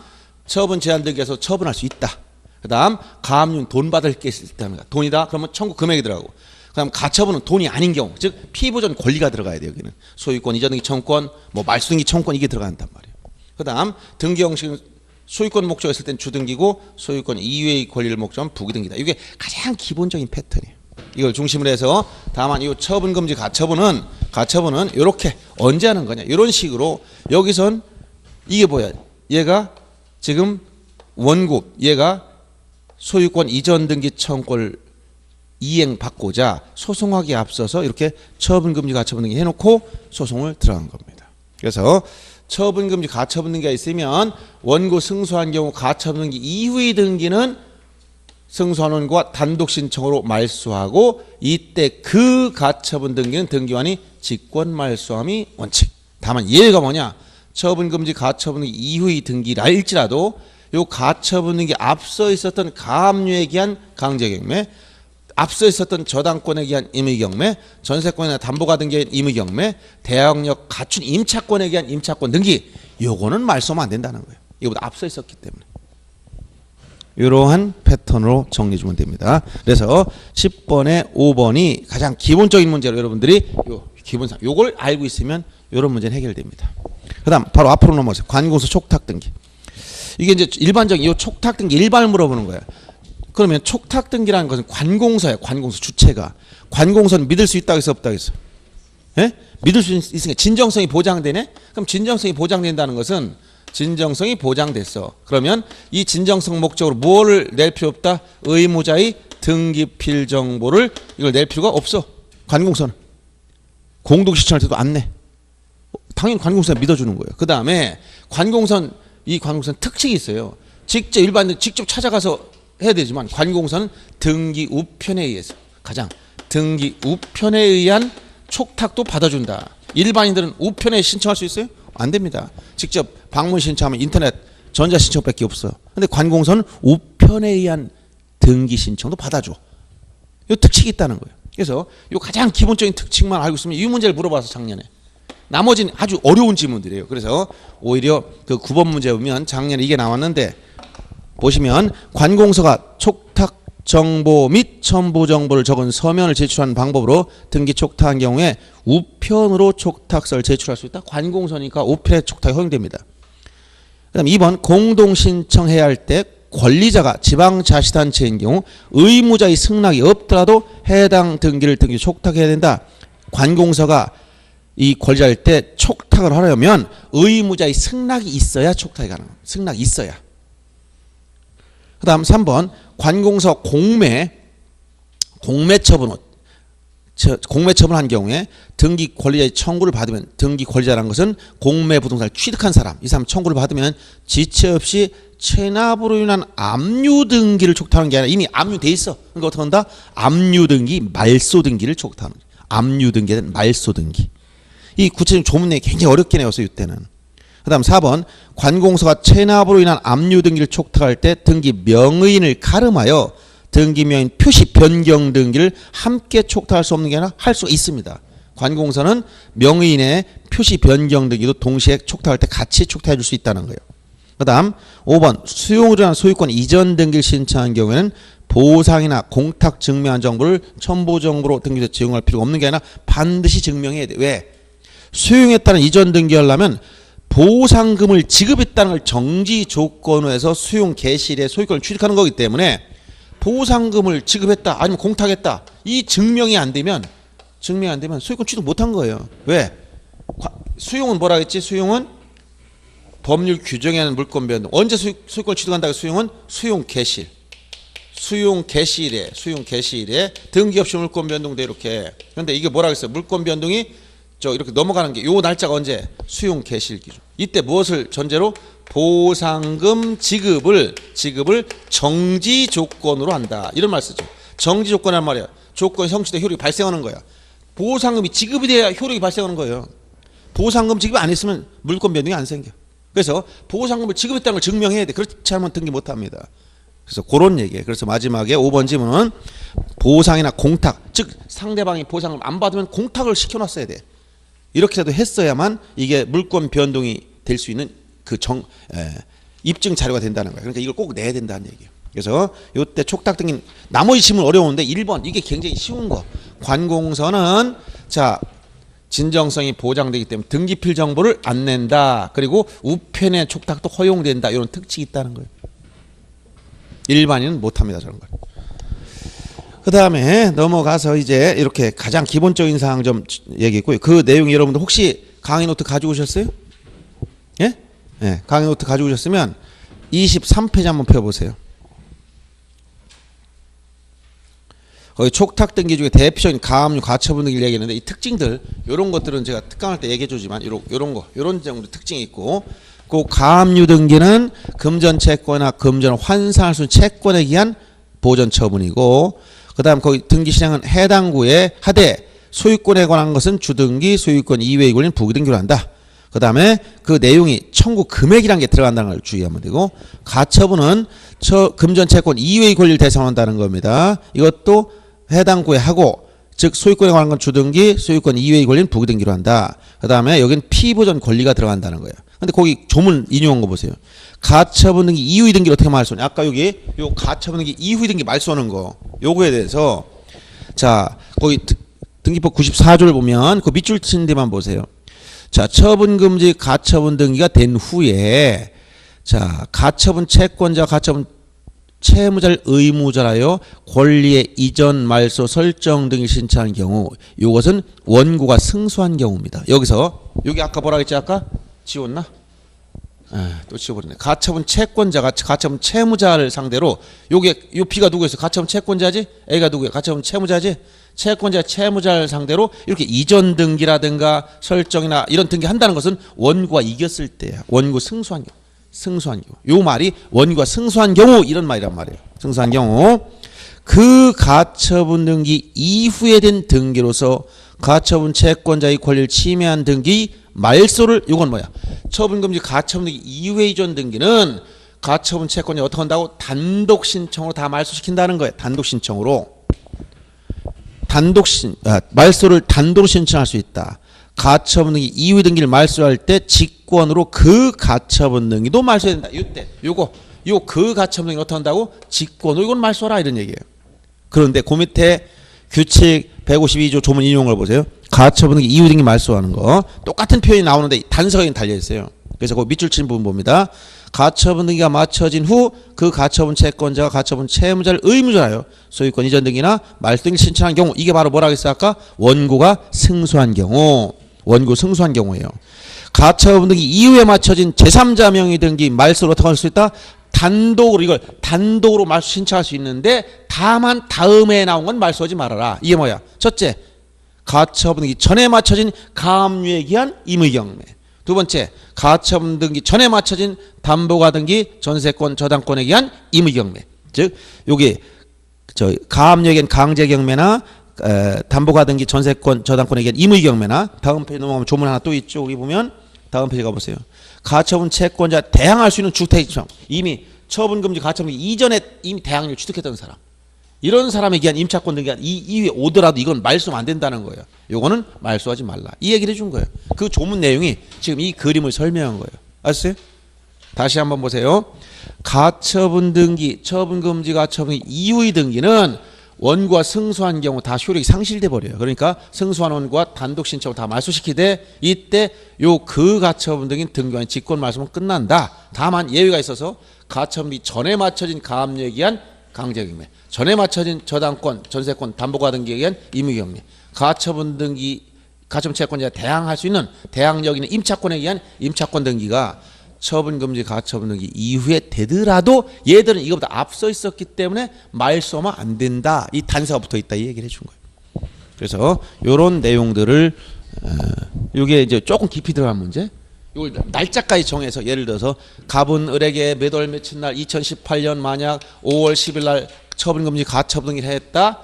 처분 제한 등기에서 처분할 수 있다. 그 다음 가압류는 돈 받을 게 있다는 거야. 돈이다. 그러면 청구 금액이 들어가고. 그 다음 가처분은 돈이 아닌 경우, 즉 피보존 권리가 들어가야 돼. 여기는 소유권 이전 등기 청구권, 뭐 말소 등기 청구권 이게 들어간단 말이에요. 그 다음 등기 형식은 소유권 목적이 있을 땐 주등기고 소유권 이외의 권리를 목적하면 부기등기다. 이게 가장 기본적인 패턴이에요. 이걸 중심으로 해서 다만 이 처분금지 가처분은 이렇게 언제 하는 거냐, 이런 식으로. 여기선 이게 뭐야, 얘가 지금 원고, 얘가 소유권 이전 등기 청구를 이행받고자 소송하기에 앞서서 이렇게 처분금지 가처분 등기 해놓고 소송을 들어간 겁니다. 그래서 처분금지 가처분 등기가 있으면 원고 승소한 경우 가처분 등기 이후의 등기는 승소한 원고가 단독 신청으로 말소하고, 이때 그 가처분 등기는 등기관이 직권 말소함이 원칙. 다만 예외가 뭐냐, 처분금지 가처분 등기 이후의 등기라 할지라도 요 가처분 등기 앞서 있었던 가압류에 기한 강제경매, 앞서 있었던 저당권에 기한 임의경매, 전세권이나 담보가 등기한 임의경매, 대항력 갖춘 임차권에 기한 임차권 등기, 요거는 말소하면 안 된다는 거예요. 이거보다 앞서 있었기 때문에. 이러한 패턴으로 정리해 주면 됩니다. 그래서 10번에 5번이 가장 기본적인 문제로 여러분들이 요 기본상 요걸 알고 있으면 이런 문제는 해결됩니다. 그다음 바로 앞으로 넘어가세요. 관공서 촉탁 등기. 이게 이제 일반적인 이 촉탁 등기 일반을 물어보는 거예요. 그러면 촉탁 등기라는 것은 관공서예요. 관공서 주체가. 관공서는 믿을 수 있다고 해서 없다고 해서 예? 믿을 수 있으니까 진정성이 보장되네? 그럼 진정성이 보장된다는 것은 진정성이 보장됐어. 그러면 이 진정성 목적으로 뭐를 낼 필요 없다? 의무자의 등기필 정보를 이걸 낼 필요가 없어. 관공서는. 공동시청할 때도 안 내. 당연히 관공서가 믿어주는 거예요. 그 다음에 이 관공서는 특징이 있어요. 직접 일반인 직접 찾아가서 해야 되지만 관공서는 등기 우편에 의해서 가장 등기 우편에 의한 촉탁도 받아준다. 일반인들은 우편에 신청할 수 있어요? 안 됩니다. 직접 방문 신청하면 인터넷 전자 신청밖에 없어요. 근데 관공서는 우편에 의한 등기 신청도 받아줘. 이 특징이 있다는 거예요. 그래서 이 가장 기본적인 특징만 알고 있으면 이 문제를 물어봐서 작년에 나머지는 아주 어려운 질문들이에요. 그래서 오히려 그 9번 문제 보면 작년에 이게 나왔는데 보시면 관공서가 촉탁 정보 및 첨부 정보를 적은 서면을 제출하는 방법으로 등기 촉탁한 경우에 우편으로 촉탁서를 제출할 수 있다. 관공서니까 우편에 촉탁이 허용됩니다. 그다음 2번 공동 신청해야 할 때 권리자가 지방자치단체인 경우 의무자의 승낙이 없더라도 해당 등기를 등기 촉탁해야 된다. 관공서가 이 권리자일 때 촉탁을 하려면 의무자의 승낙이 있어야 촉탁이 가능합니다. 승낙이 있어야. 그 다음 3번 관공서 공매 처분한 경우에 등기 권리자의 청구를 받으면 등기 권리자라는 것은 공매 부동산을 취득한 사람 이 사람 청구를 받으면 지체 없이 체납으로 인한 압류 등기를 촉탁하는 게 아니라 이미 압류돼 있어. 그러니까 어떻게 한다? 압류 등기, 말소 등기를 촉탁하는 거예요. 압류 등기는 말소 등기. 이 구체적인 조문 내용이 굉장히 어렵게 내었어요. 이때는. 그 다음 4번 관공서가 체납으로 인한 압류 등기를 촉탁할 때 등기 명의인을 가름하여 등기 명의인 표시 변경 등기를 함께 촉탁할 수 없는 게 아니라 할 수가 있습니다. 관공서는 명의인의 표시 변경 등기도 동시에 촉탁할 때 같이 촉탁해 줄 수 있다는 거예요. 그 다음 5번 수용으로 인한 소유권 이전 등기를 신청한 경우에는 보상이나 공탁 증명한 정보를 첨부 정보로 등기에서 제공할 필요가 없는 게 아니라 반드시 증명해야 돼. 왜? 수용했다는 이전 등기하려면 보상금을 지급했다는 걸 정지 조건으로 해서 수용 개시일에 소유권을 취득하는 거기 때문에 보상금을 지급했다 아니면 공탁했다 이 증명이 안 되면 소유권 취득 못한 거예요. 왜? 수용은 뭐라 했지? 수용은 법률 규정에 하는 물권 변동. 언제 소유권을 취득한다고? 수용은 수용 개시일에 등기 없이 물권 변동돼 이렇게. 그런데 이게 뭐라 그랬어요? 물권 변동이 이렇게 넘어가는 게 요 날짜가 언제? 수용 개시일 기준. 이때 무엇을 전제로? 보상금 지급을 정지 조건으로 한다. 이런 말 쓰죠. 정지 조건이란 말이야. 조건이 성취돼 효력이 발생하는 거야. 보상금이 지급이 돼야 효력이 발생하는 거예요. 보상금 지급이 안 했으면 물권 변동이 안 생겨. 그래서 보상금을 지급했다는 걸 증명해야 돼. 그렇지 않으면 등기 못 합니다. 그래서 그런 얘기예요. 그래서 마지막에 5번 질문은 보상이나 공탁, 즉 상대방이 보상을 안 받으면 공탁을 시켜놨어야 돼. 이렇게라도 했어야만 이게 물권 변동이 될 수 있는 그 입증 자료가 된다는 거예요. 그러니까 이걸 꼭 내야 된다는 얘기예요. 그래서 이때 촉탁 등기 나머지 질문 어려운데 1번 이게 굉장히 쉬운 거. 관공서는 진정성이 보장되기 때문에 등기필 정보를 안 낸다. 그리고 우편의 촉탁도 허용된다. 이런 특징이 있다는 거예요. 일반인은 못합니다. 저런 걸. 그 다음에 넘어가서 이제 이렇게 가장 기본적인 사항 좀 얘기했고요. 그 내용 여러분들 혹시 강의 노트 가지고 오셨어요? 예? 네, 강의 노트 가지고 오셨으면 23페이지 한번 펴보세요. 거기 촉탁 등기 중에 대표적인 가압류 가처분 등기를 얘기했는데 이 특징들 이런 것들은 제가 특강할 때 얘기해 주지만 이런 정도 특징이 있고 그 가압류 등기는 금전 채권이나 금전을 환산할 수 있는 채권에 의한 보전 처분이고 그 다음 거기 등기 실행은 해당 구에 하되 소유권에 관한 것은 주등기 소유권 이외의 권리는 부등기로 한다. 그 다음에 그 내용이 청구 금액이라는 게 들어간다는 걸 주의하면 되고 가처분은 금전 채권 이외의 권리를 대상한다는 겁니다. 이것도 해당 구에 하고 즉 소유권에 관한 건 주등기 소유권 이외의 권리는 부등기로 한다. 그 다음에 여기는 피보전 권리가 들어간다는 거예요. 근데 거기 조문 인용한 거 보세요. 가처분 등기 이후의 등기를 어떻게 말소하냐. 아까 여기 요 가처분 등기 이후의 등기 말소하는 거 요거에 대해서 자 거기 등기법 94조를 보면 그 밑줄 친 데만 보세요. 자 처분금지 가처분 등기가 된 후에 자 가처분 채권자 가처분 채무자를 의무자라여 권리의 이전, 말소, 설정 등을 신청한 경우 이것은 원고가 승소한 경우입니다. 여기서 여기 아까 뭐라 했지? 아까 지웠나? 또 지워버리네. 가처분 채권자가 가처분 채무자를 상대로 요게 요 B가 누구였어? 가처분 채권자지? A가 누구야? 가처분 채무자지? 채권자 채무자를 상대로 이렇게 이전 등기라든가 설정이나 이런 등기 한다는 것은 원고가 이겼을 때야. 원고 승소한 경우. 승소한 경우. 요 말이 원고가 승소한 경우 이런 말이란 말이에요. 승소한 경우 그 가처분 등기 이후에 된 등기로서 가처분 채권자의 권리를 침해한 등기 말소를 요건 뭐야? 처분금지 가처분 등기 이후에 이전 등기는 가처분 채권이 어떻게 한다고? 단독 신청으로 다 말소시킨다는 거예요. 단독 신청으로. 말소를 단독으로 신청할 수 있다. 가처분 등기 이후 등기를 말소할 때 직권으로 그 가처분 등기도 말소해야 된다. 이때 요거 그 가처분 등기 어떻게 한다고? 직권으로 이건 말소하라 이런 얘기예요. 그런데 그 밑에 규칙 152조 조문 인용을 보세요. 가처분 등기 이후 등기 말소하는 거 똑같은 표현이 나오는데 단서가 달려 있어요. 그래서 그 밑줄 친 부분 봅니다. 가처분 등기가 마쳐진 후 그 가처분 채권자가 가처분 채무자를 의무자하여 소유권 이전 등기나 말소 등기를 신청한 경우 이게 바로 뭐라고 했어요? 아까 원고가 승소한 경우. 원고 승소한 경우예요. 가처분 등기 이후에 마쳐진 제3자 명의 등기 말소를 어떻게 할 수 있다? 단독으로 이걸 단독으로 말소 신청할 수 있는데 다만 다음에 나온 건 말소하지 말아라. 이게 뭐야? 첫째, 가처분 등기 전에 마쳐진 가압류에 기한 임의경매. 두 번째, 가처분 등기 전에 마쳐진 담보가 등기 전세권 저당권에 기한 임의경매. 즉 여기 가압류에 기한 강제경매나 담보가 등기 전세권 저당권에 기한 임의경매나 다음 페이지 넘어가면 조문 하나 또 있죠. 여기 보면 다음 페이지 가보세요. 가처분 채권자 대항할 수 있는 주택입청. 이미 처분금지 가처분 이전에 이미 대항을 취득했던 사람. 이런 사람에 기한 임차권 등기가 이후에 오더라도 이건 말소하면 안 된다는 거예요. 요거는 말소하지 말라. 이 얘기를 해준 거예요. 그 조문 내용이 지금 이 그림을 설명한 거예요. 아셨어요? 다시 한번 보세요. 가처분 등기, 처분금지 가처분 이후의 등기는 원고가 승소한 경우 다 효력이 상실돼 버려요. 그러니까 승소한 원고가 단독 신청을 다 말소시키되 이때 요 그 가처분 등인 등기한 직권 말소는 끝난다. 다만 예외가 있어서 가처분이 전에 맞춰진 가압류에 기한 강제경매, 전에 맞춰진 저당권, 전세권, 담보가 등기에 의한 임의경매, 가처분 등기, 가처분 채권자가 대항할 수 있는 대항력 있는 임차권에 의한 임차권 등기가 처분금지 가처분 등기 이후에 되더라도 얘들은 이거보다 앞서 있었기 때문에 말소하면 안 된다. 이 단서가 붙어 있다. 이 얘기를 해준 거예요. 그래서 이런 내용들을 이게 이제 조금 깊이 들어간 문제. 이걸 날짜까지 정해서 예를 들어서 갑은 을에게 몇 월 며칠 날 2018년 만약 5월 10일 날 처분금지 가처분 등기를 했다.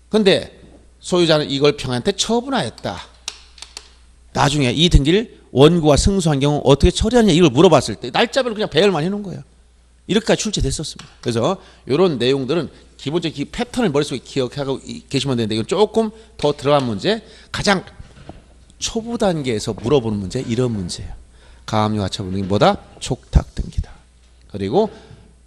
근데 소유자는 이걸 평한테 처분하였다. 나중에 이 등기를 원고가 승소한 경우 어떻게 처리하냐 이걸 물어봤을 때 날짜별로 그냥 배열만 해놓은 거예요. 이렇게까지 출제됐었습니다. 그래서 이런 내용들은 기본적인 이 패턴을 머릿속에 기억하고 계시면 되는데 이건 조금 더 들어간 문제, 가장 초보 단계에서 물어보는 문제, 이런 문제예요. 가압류 가처분 등기보다 촉탁 등기다. 그리고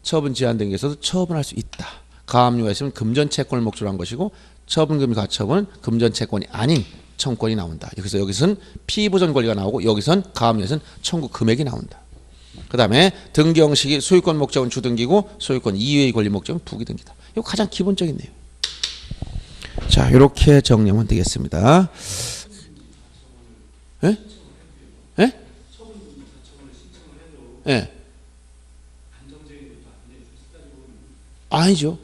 처분 제한 등기에서도 처분할 수 있다. 가압류가 있으면 금전 채권을 목적으로 한 것이고 처분금지 가처분은 금전 채권이 아닌 청권이 나온다. 그래서 여기서는 피보전 권리가 나오고 여기선 가압류에서는 청구 금액이 나온다. 그 다음에 등기 형식이 소유권 목적은 주등기고 소유권 이외의 권리 목적은 부기등기다. 이거 가장 기본적인 내용. 자, 이렇게 정리하면 되겠습니다. 예? 예? 예. 아니죠.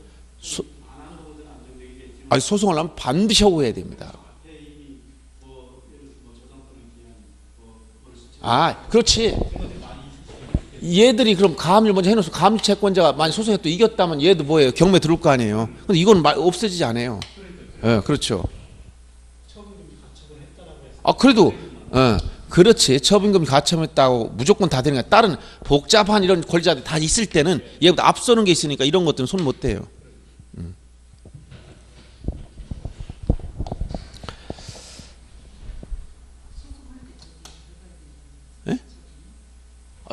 아니, 소송을 하면 반드시 하고 해야 됩니다. 아, 그렇지. 얘들이 그럼 가압류 먼저 해놓고 가압류 채권자가 만약 소송에 또 이겼다면 얘도 뭐예요? 경매 들어올 거 아니에요. 근데 이건 없어지지 않아요. 예, 그렇죠. 아, 그래도, 그렇지. 처분금지 가처분했다고 무조건 다 되는 거야. 다른 복잡한 이런 권리자들 다 있을 때는 얘보다 앞서는 게 있으니까 이런 것들은 손 못 대요.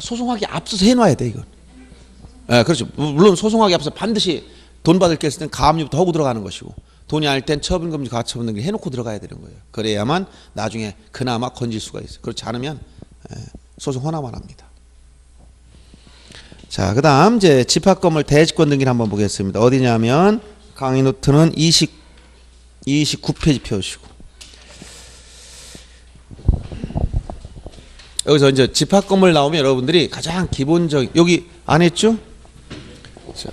소송하기 앞서서 해놔야 돼 이건. 예, 그렇죠. 물론 소송하기 앞서 반드시 돈 받을 게 있을 땐 가압류부터 하고 들어가는 것이고 돈이 아닐 땐 처분금지 가처분 등기 해놓고 들어가야 되는 거예요. 그래야만 나중에 그나마 건질 수가 있어요. 그렇지 않으면 소송 허나만 합니다. 자, 그 다음 이제 집합건물 대지권 등기를 한번 보겠습니다. 어디냐면 강의 노트는 29페이지 펴주시고, 여기서 이제 집합건물 나오면 여러분들이 가장 기본적인, 여기 안 했죠? 자,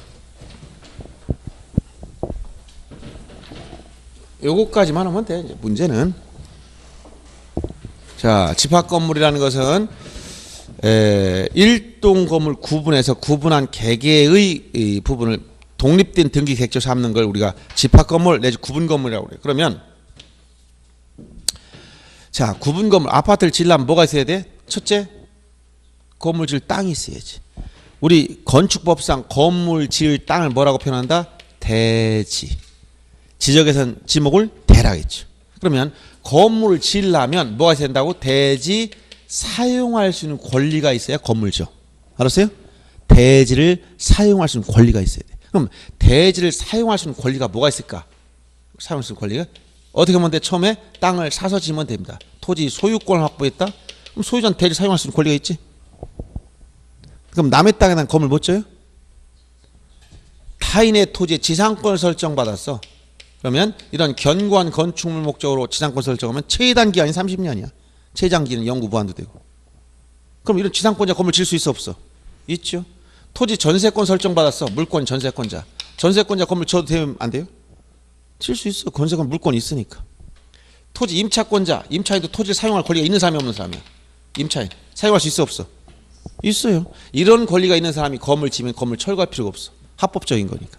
요거까지만 하면 돼. 이제 문제는, 자, 집합건물이라는 것은 일동 건물 구분해서 구분한 개개의 이 부분을 독립된 등기 객체로 삼는 걸 우리가 집합건물 내지 구분건물이라고 그래요. 그러면 자, 구분건물 아파트를 지으려면 뭐가 있어야 돼? 첫째, 건물 지을 땅이 있어야지. 우리 건축법상 건물 지을 땅을 뭐라고 표현한다? 대지. 지적에선 지목을 대라겠죠. 그러면 건물을 지으려면 뭐가 있어야 된다고? 대지 사용할 수 있는 권리가 있어야 건물죠. 알았어요? 대지를 사용할 수 있는 권리가 있어야 돼. 그럼 대지를 사용할 수 있는 권리가 뭐가 있을까? 사용할 수 있는 권리가 어떻게 하면 돼? 처음에 땅을 사서 지으면 됩니다. 토지 소유권을 확보했다? 그럼 소유자는 대지 사용할 수 있는 권리가 있지. 그럼 남의 땅에 난 건물 못 져요? 타인의 토지에 지상권을 설정받았어. 그러면 이런 견고한 건축물 목적으로 지상권 설정하면 최단 기간이 30년이야. 최장기는 영구 보완도 되고. 그럼 이런 지상권자 건물 질 수 있어 없어? 있죠. 토지 전세권 설정받았어. 물권 전세권자. 전세권자 건물 쳐도 되면 안 돼요? 칠 수 있어. 건세권 물권이 있으니까. 토지 임차권자. 임차인도 토지를 사용할 권리가 있는 사람이 없는 사람이야. 임차인. 사용할 수 있어 없어? 있어요. 이런 권리가 있는 사람이 건물 지면 건물 철거할 필요가 없어. 합법적인 거니까.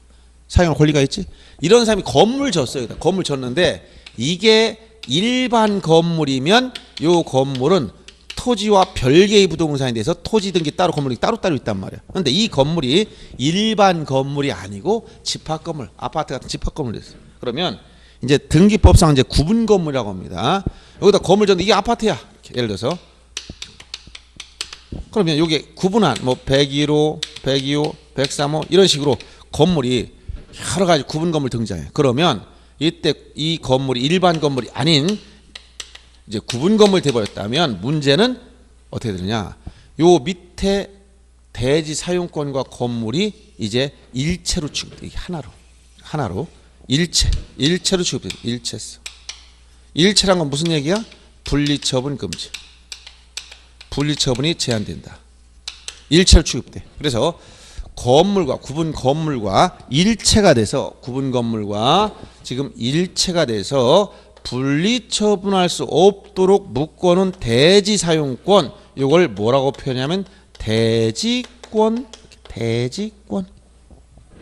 사용할 권리가 있지. 이런 사람이 건물 졌어요. 건물 졌는데 이게 일반 건물이면 요 건물은 토지와 별개의 부동산에 대해서 토지 등기 따로 건물이 따로따로 있단 말이야. 그런데 이 건물이 일반 건물이 아니고 집합 건물, 아파트 같은 집합 건물이 됐어. 그러면 이제 등기법상 이제 구분 건물이라고 합니다. 여기다 건물 졌는데 이게 아파트야. 예를 들어서 그러면 요게 구분한 뭐 101호, 102호, 103호 이런 식으로 건물이 여러 가지 구분 건물 등장해. 그러면 이때 이 건물이 일반 건물이 아닌 이제 구분 건물이 돼버렸다면 문제는 어떻게 되느냐? 요 밑에 대지 사용권과 건물이 이제 일체로 취급돼. 하나로 일체로 취급돼. 일체성. 일체란 건 무슨 얘기야? 분리처분 금지. 분리처분이 제한된다. 일체로 취급돼. 그래서 건물과 구분 건물과 일체가 돼서 구분 건물과 지금 일체가 돼서 분리처분할 수 없도록 묶어놓은 대지 사용권, 이걸 뭐라고 표현하면 대지권.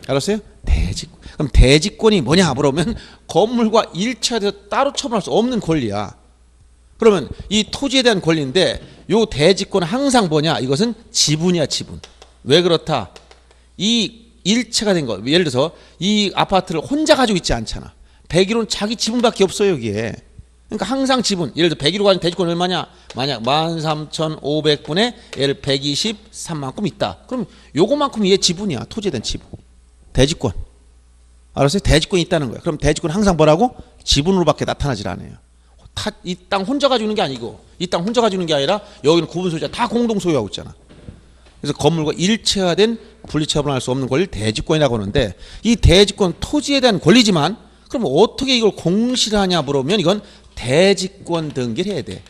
알았어요? 대지권. 그럼 대지권이 뭐냐 물으면 건물과 일체가 돼서 따로 처분할 수 없는 권리야. 그러면 이 토지에 대한 권리인데 요 대지권은 항상 뭐냐? 이것은 지분이야, 지분. 왜 그렇다? 이 일체가 된 거. 예를 들어서 이 아파트를 혼자 가지고 있지 않잖아. 101호는 자기 지분밖에 없어요, 여기에. 그러니까 항상 지분. 예를 들어 101호 가진 대지권 얼마냐? 만약 13,500분의 예를 123만큼 있다. 그럼 요거만큼 얘 지분이야. 토지에 대한 지분. 대지권. 알았어요? 대지권이 있다는 거야. 그럼 대지권 항상 뭐라고? 지분으로밖에 나타나질 않아요. 이 땅 혼자 가지고 있는 게 아니고 이 땅 혼자 가지고 있는 게 아니라 여기는 구분 소유자 다 공동 소유하고 있잖아. 그래서 건물과 일체화된 분리처분할 수 없는 권리를 대지권이라고 하는데 이 대지권 토지에 대한 권리지만 그럼 어떻게 이걸 공시하냐 물으면 이건 대지권 등기를 해야 돼.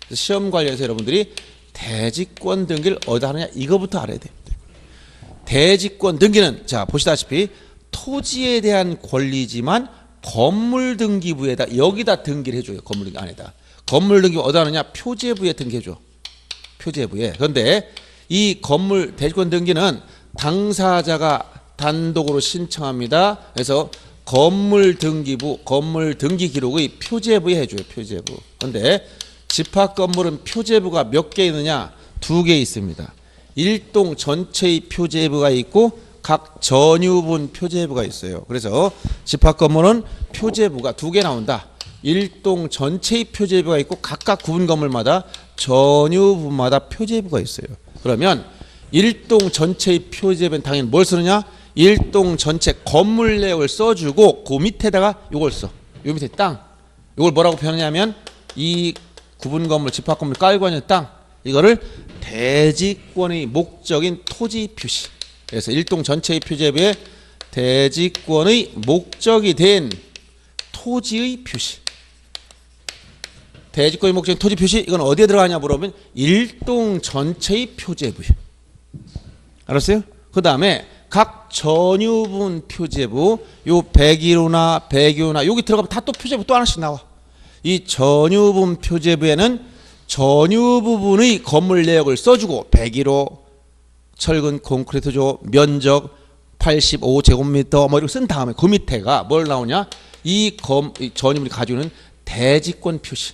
그래서 시험 관련해서 여러분들이 대지권 등기를 어디다 하느냐 이거부터 알아야 돼. 대지권 등기는 자 보시다시피 토지에 대한 권리지만 건물 등기부에다 여기다 등기를 해줘요. 건물 등기 안에다. 건물 등기 어디다 하느냐 표제부에 등기해줘. 표제부에. 그런데 이 건물 대지권 등기는 당사자가 단독으로 신청합니다. 그래서 건물 등기부, 건물 등기 기록의 표제부에 해줘요. 표제부. 그런데 집합 건물은 표제부가 몇 개 있느냐? 2개 있습니다. 일동 전체의 표제부가 있고 각 전유분 표제부가 있어요. 그래서 집합 건물은 표제부가 2개 나온다. 일동 전체의 표제부가 있고 각각 구분 건물마다 전유분마다 표제부가 있어요. 그러면 일동 전체의 표제부는 당연히 뭘 쓰느냐? 일동 전체 건물 내역을 써주고 그 밑에다가 이걸 써. 요 밑에 땅. 이걸 뭐라고 표현하냐면 이 구분 건물, 집합 건물 깔고 있는 땅. 이거를 대지권의 목적인 토지 표시. 그래서 일동 전체의 표제부에 대지권의 목적이 된 토지의 표시. 대지권의 목적인 토지 표시, 이건 어디에 들어가냐 물어보면 일동 전체의 표제부에. 알았어요? 그 다음에 각 전유분 표제부, 요 101호나 102호나 여기 들어가면 다 또 표제부 또 하나씩 나와. 이 전유분 표제부에는 전유 부분의 건물 내역을 써주고 101호 철근 콘크리트조 면적 85제곱미터 뭐 이렇게 쓴 다음에 그 밑에가 뭘 나오냐? 이 전유분이 가지고 있는 대지권 표시.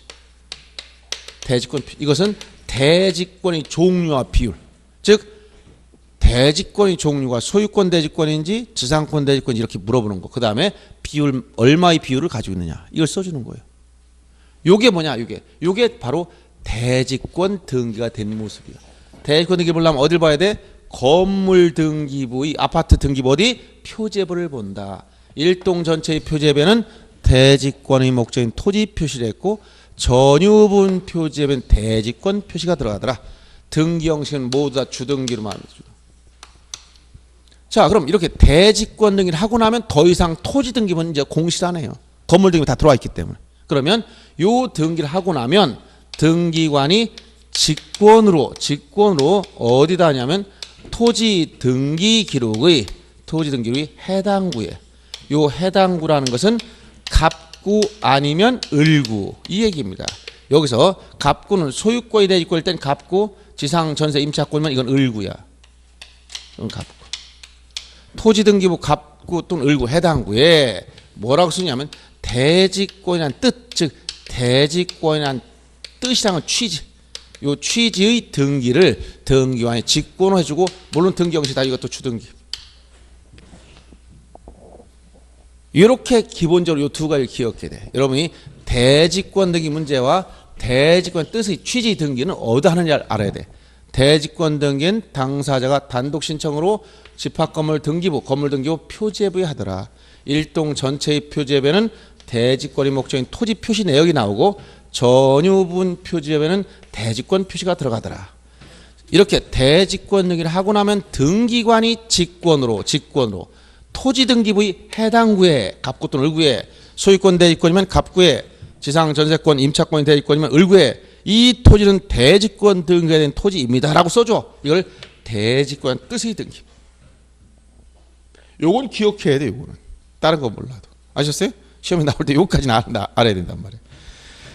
대지권 표시. 이것은 대지권의 종류와 비율. 즉 대지권의 종류가 소유권 대지권인지 지상권 대지권인지 이렇게 물어보는 거. 그 다음에 비율, 얼마의 비율을 가지고 있느냐. 이걸 써주는 거예요. 요게 뭐냐, 요게 바로 대지권 등기가 된 모습이야. 대지권 등기 보려면 어딜 봐야 돼? 건물 등기부의 아파트 등기부 어디? 표제부를 본다. 일동 전체의 표제부에는 대지권의 목적인 토지 표시를 했고 전유분 표제부에는 대지권 표시가 들어가더라. 등기 형식은 모두 다 주등기로 말합니다. 자, 그럼 이렇게 대지권 등기를 하고 나면 더 이상 토지 등기부는 이제 공실 안 해요. 건물 등기부 다 들어와 있기 때문에. 그러면 요 등기를 하고 나면 등기관이 직권으로 어디다 하냐면 토지 등기 기록의 해당 구에, 요 해당 구라는 것은 갑구 아니면 을구 이 얘기입니다. 여기서 갑구는 소유권이 대지권일 땐 갑구, 지상 전세 임차권이면 이건 을구야. 이건 갑구. 토지 등기부 갑구 또는 을구 해당 구에 뭐라고 쓰냐면 대지권이란 뜻, 즉 대지권이란 뜻이랑은 취지, 요 취지의 등기를 등기관이 직권으로 해주고, 물론 등기 형식 다 이것도 주등기. 이렇게 기본적으로 요 두 가지를 기억해야 돼. 여러분이 대지권 등기 문제와 대지권 뜻의 취지 등기는 어디다 하는지 알아야 돼. 대지권 등기는 당사자가 단독 신청으로 집합건물 등기부, 건물 등기부 표제부에 하더라. 일동 전체의 표제부에는 대지권의 목적인 토지 표시 내역이 나오고 전유분 표제부에는 대지권 표시가 들어가더라. 이렇게 대지권 등기를 하고 나면 등기관이 직권으로 토지 등기부의 해당 구에, 갑구 또는 을구에, 소유권 대지권이면 갑구에, 지상 전세권 임차권이 대지권이면 을구에 이 토지는 대지권 등기가 된 토지입니다 라고 써줘. 이걸 대지권 뜻의 등기. 요건 기억해야 돼. 요거는 다른 거 몰라도. 아셨어요? 시험에 나올 때 요까지는 알아야 된단 말이에요.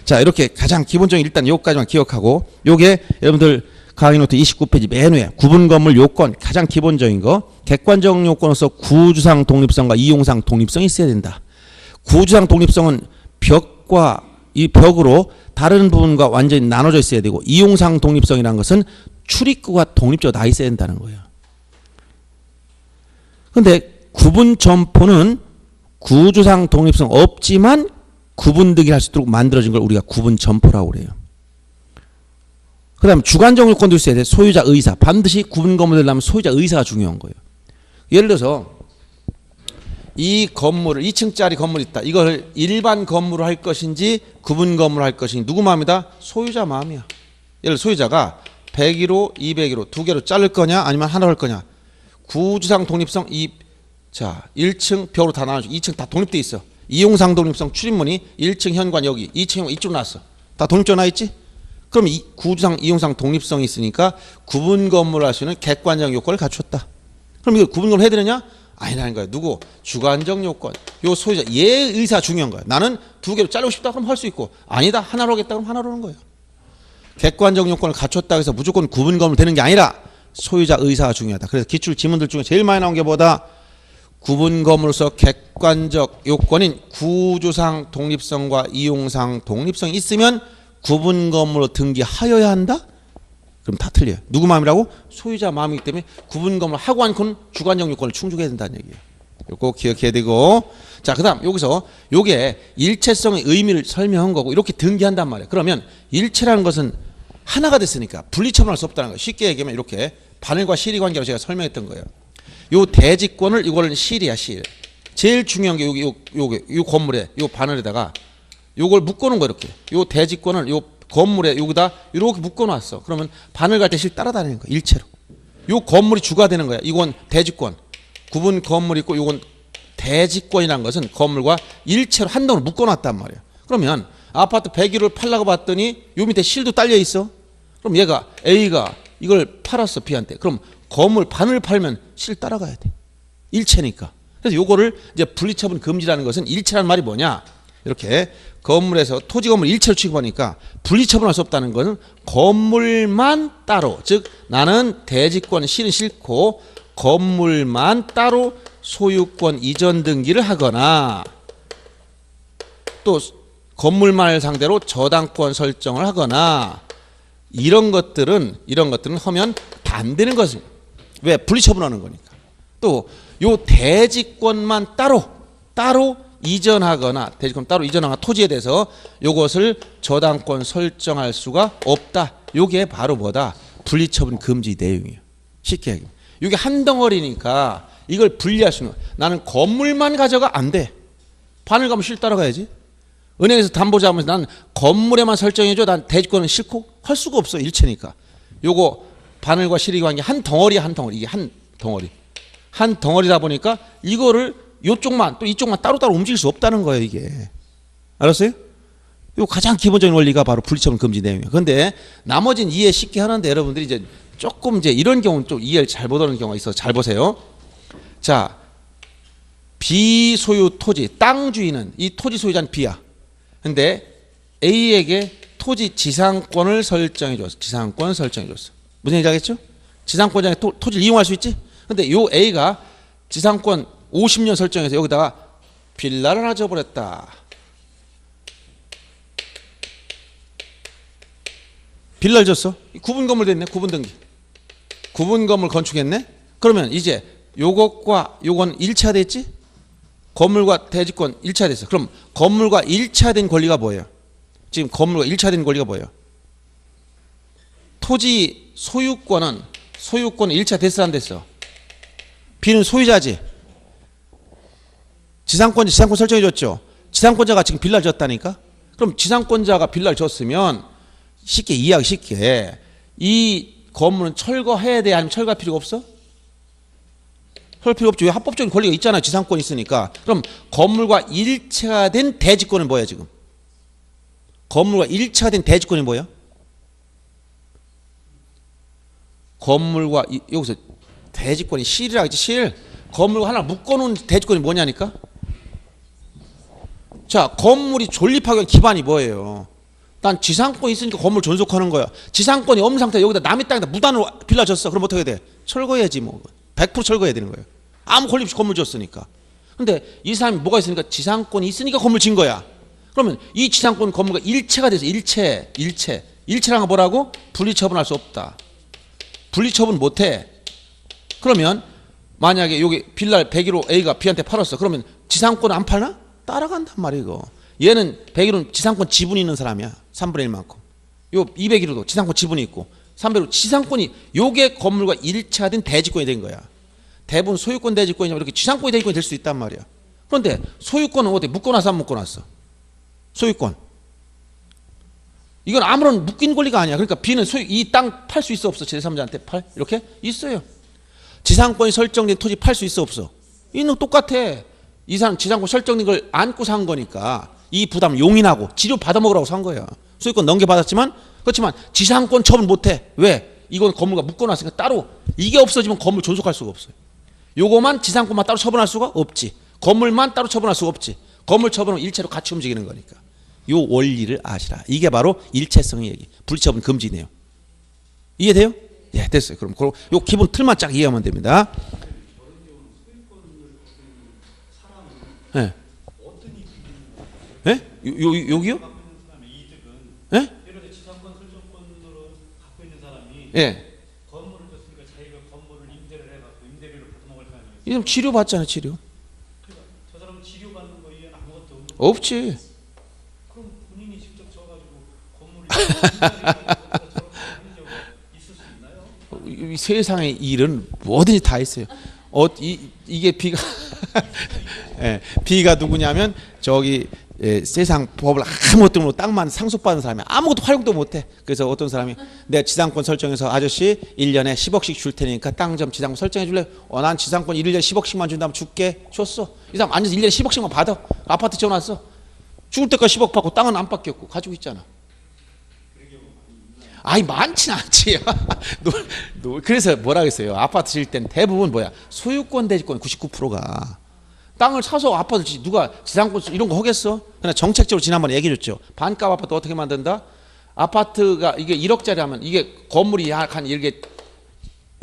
자, 이렇게 가장 기본적인 일단 요까지만 기억하고, 요게 여러분들 강의 노트 29페이지 맨 위에 구분 건물 요건 가장 기본적인 거, 객관적 요건으로서 구주상 독립성과 이용상 독립성이 있어야 된다. 구주상 독립성은 벽과 이 벽으로 다른 부분과 완전히 나눠져 있어야 되고, 이용상 독립성이라는 것은 출입구가 독립적으로 다 있어야 된다는 거예요. 근데 구분 점포는 구주상 독립성 없지만 구분 등기를 할 수 있도록 만들어진 걸 우리가 구분 점포라고 그래요. 그 다음에 주관적 요건도 있어야 돼. 소유자 의사. 반드시 구분 건물 되려면 소유자 의사가 중요한 거예요. 예를 들어서 이 건물을 2층짜리 건물이 있다. 이걸 일반 건물로 할 것인지 구분 건물로 할 것인지 누구 마음이다? 소유자 마음이야. 예를 들어 소유자가 101호, 201호 두 개로 자를 거냐 아니면 하나로 할 거냐. 구주상 독립성 자 1층 벽으로 다 나눠주고 2층 다 독립돼 있어. 이용상 독립성 출입문이 1층 현관 여기 2층 현관 이쪽으로 나왔어. 다 독립적으로 나 있지? 그럼 구주상 이용상 독립성이 있으니까 구분 건물을 할 수 있는 객관적 요건을 갖췄다. 그럼 이걸 구분 건물 해야 되느냐? 아니라는 거야. 누구? 주관적 요건. 요 소유자 얘 의사 중요한 거야. 나는 두 개로 자르고 싶다 그럼 할 수 있고, 아니다 하나로 하겠다 그럼 하나로 하는 거예요. 객관적 요건을 갖췄다 해서 무조건 구분 건물 되는 게 아니라 소유자 의사가 중요하다. 그래서 기출 지문들 중에 제일 많이 나온 게 뭐다? 구분 건물로서 객관적 요건인 구주상 독립성과 이용상 독립성이 있으면 구분 건물로 등기하여야 한다? 그럼 다 틀려요. 누구 마음이라고? 소유자 마음이기 때문에 구분 건물 하고 않고는 주관적 요건을 충족해야 된다는 얘기예요. 요거 기억해야 되고, 자 그다음 여기서 요게 일체성의 의미를 설명한 거고 이렇게 등기한단 말이에요. 그러면 일체라는 것은 하나가 됐으니까 분리처분할 수 없다는 거예요. 쉽게 얘기하면 이렇게 바늘과 실이 관계로 제가 설명했던 거예요. 요 대지권을 이거는 실이야 실. 제일 중요한 게 요게 요 건물에 요 바늘에다가 요걸 묶어놓은 거 이렇게. 요 대지권을 요 건물에 여기다 이렇게 묶어놨어. 그러면 바늘 갈 때 실 따라다니는 거야. 일체로. 요 건물이 주가 되는 거야. 이건 대지권. 구분 건물이 있고 이건 대지권이라는 것은 건물과 일체로 한 덩으로 묶어놨단 말이야. 그러면 아파트 101호를 팔라고 봤더니 요 밑에 실도 딸려 있어. 그럼 얘가 A가 이걸 팔았어 B한테. 그럼 건물 반을 팔면 실 따라가야 돼. 일체니까. 그래서 요거를 이제 분리처분 금지라는 것은 일체라는 말이 뭐냐? 이렇게 건물에서 토지 건물 일체로 취급하니까 분리처분할 수 없다는 것은 건물만 따로, 즉 나는 대지권 실은 싫고 건물만 따로 소유권 이전 등기를 하거나 또 건물만을 상대로 저당권 설정을 하거나 이런 것들은 하면 안 되는 것입니다. 왜? 분리처분하는 거니까. 또 요 대지권만 따로 이전하거나 대지권 따로 이전하거나 토지에 대해서 요것을 저당권 설정할 수가 없다. 요게 바로 뭐다? 분리처분 금지 내용이에요. 쉽게 얘기하면. 요게 한 덩어리니까 이걸 분리할 수는 나는 건물만 가져가 안 돼. 반을 가면 실 따라가야지. 은행에서 담보 잡으면서 난 건물에만 설정해줘. 난 대지권은 싫고 할 수가 없어. 일체니까. 요거 바늘과 실이 관계 한 덩어리야. 한 덩어리. 이게 한 덩어리. 한 덩어리다 보니까 이거를 요쪽만 또 이쪽만 따로따로 움직일 수 없다는 거예요. 이게. 알았어요? 요 가장 기본적인 원리가 바로 분리처분 금지 내용이에요. 그런데 나머지는 이해 쉽게 하는데 여러분들이 이제 조금 이제 이런 경우는 좀 이해를 잘 못하는 경우가 있어서 잘 보세요. 자, 비소유 토지, 땅 주인은 이 토지 소유자는 B야. 근데 A에게 토지 지상권을 설정해 줬어. 지상권 설정해 줬어. 무슨 얘기인지 알겠죠? 지상권자가 토지를 이용할 수 있지? 근데 요 A가 지상권 50년 설정해서 여기다가 빌라를 하나 줘버렸다. 빌라를 줬어. 구분 건물 됐네. 구분 등기. 구분 건물 건축했네. 그러면 이제 요것과 요건 1차 됐지? 건물과 대지권 1차 됐어. 그럼 건물과 1차 된 권리가 뭐예요? 지금 건물과 1차 된 권리가 뭐예요? 토지 소유권은 1차 됐어 안 됐어? B는 소유자지. 지상권 설정해 줬죠. 지상권자가 지금 빌라를 줬다니까. 그럼 지상권자가 빌라를 줬으면 쉽게 이해하기 쉽게 이 건물은 철거해야 돼 아니면 철거할 필요가 없어? 할 필요 없죠. 왜? 합법적인 권리가 있잖아요. 지상권이 있으니까. 그럼 건물과 일체가 된 대지권은 뭐예요 지금? 건물과 일체가 된 대지권이 뭐예요? 건물과 여기서 대지권이 실이라 했지. 실. 건물과 하나 묶어놓은 대지권이 뭐냐니까. 자, 건물이 존립하기 위한 기반이 뭐예요? 난 지상권이 있으니까 건물 존속하는 거야. 지상권이 없는 상태에 여기다 남의 땅에다 무단으로 빌라 줬어. 그럼 어떻게 돼? 철거해야지 뭐. 100% 철거해야 되는 거예요. 아무 권리 없이 건물 줬으니까. 근데 이 사람이 뭐가 있으니까 지상권이 있으니까 건물 진 거야. 그러면 이 지상권 건물과 일체가 돼서 일체랑 뭐라고? 분리처분할 수 없다. 분리처분 못해. 그러면 만약에 여기 빌라를 101호 A가 B한테 팔았어. 그러면 지상권 안 팔나? 따라간단 말이야 이거. 얘는 101호는 지상권 지분이 있는 사람이야. 3분의 1만큼. 요 201호도 지상권 지분이 있고 301호 지상권이 요게 건물과 일체화된 대지권이 된 거야. 대부분 소유권 대지권이면 이렇게 지상권이 대지권이 될 수 있단 말이야. 그런데 소유권은 어디 묶어놨어 안 묶어놨어? 소유권. 이건 아무런 묶인 권리가 아니야. 그러니까 B는 이 땅 팔 수 있어 없어? 제3자한테 팔? 이렇게? 있어요. 지상권이 설정된 토지 팔 수 있어 없어? 이는 똑같아. 이 사람 지상권 설정된 걸 안고 산 거니까 이 부담을 용인하고 치료 받아먹으라고 산 거야. 소유권 넘겨받았지만 그렇지만 지상권 처분 못해. 왜? 이건 건물과 묶어놨으니까 따로 이게 없어지면 건물 존속할 수가 없어요. 요거만 지상권만 따로 처분할 수가 없지. 건물만 따로 처분할 수가 없지. 건물 처분은 일체로 같이 움직이는 거니까. 요 원리를 아시라. 이게 바로 일체성의 얘기. 분리처분 금지 내용. 이해돼요? 예, 됐어요. 그럼 요 기본 틀만 쫙 이해하면 됩니다. 예. 예? 여기요? 예? 예. 건물을 줬으니까 자기가 건물을 임대를 해갖고 임대료를 받아먹을 거 아니에요? 이건 치료 받잖아, 치료. 그러니까 저 사람은 치료 받는 거 이외에 아무것도 없는 거 없지. 그럼 본인이 직접 져가지고 건물을 있을 수 있나요? 이 세상의 일은 뭐든지 다 있어요. 이게 B가 예, B가 누구냐면 저기 세상 법을 아무것도 모르고 땅만 상속받은 사람이 아무것도 활용도 못해. 그래서 어떤 사람이 내 지상권 설정해서 아저씨 1년에 10억씩 줄 테니까 땅 좀 지상권 설정해 줄래? 난 지상권 1년에 10억씩만 준다면 줄게. 줬어. 이 사람 앉아서 1년에 10억씩만 받아. 아파트 지어놨어. 죽을 때까지 10억 받고 땅은 안 바뀌었고 가지고 있잖아. 아이 많지는 않지. 그래서 뭐라 그랬어요. 아파트 지을 땐 대부분 뭐야 소유권 대지권 99%가 땅을 사서 아파트 누가 지상권 이런 거 하겠어? 그냥 정책적으로 지난번에 얘기해줬죠. 반값 아파트 어떻게 만든다? 아파트가 이게 1억짜리 하면 이게 건물이 한 이게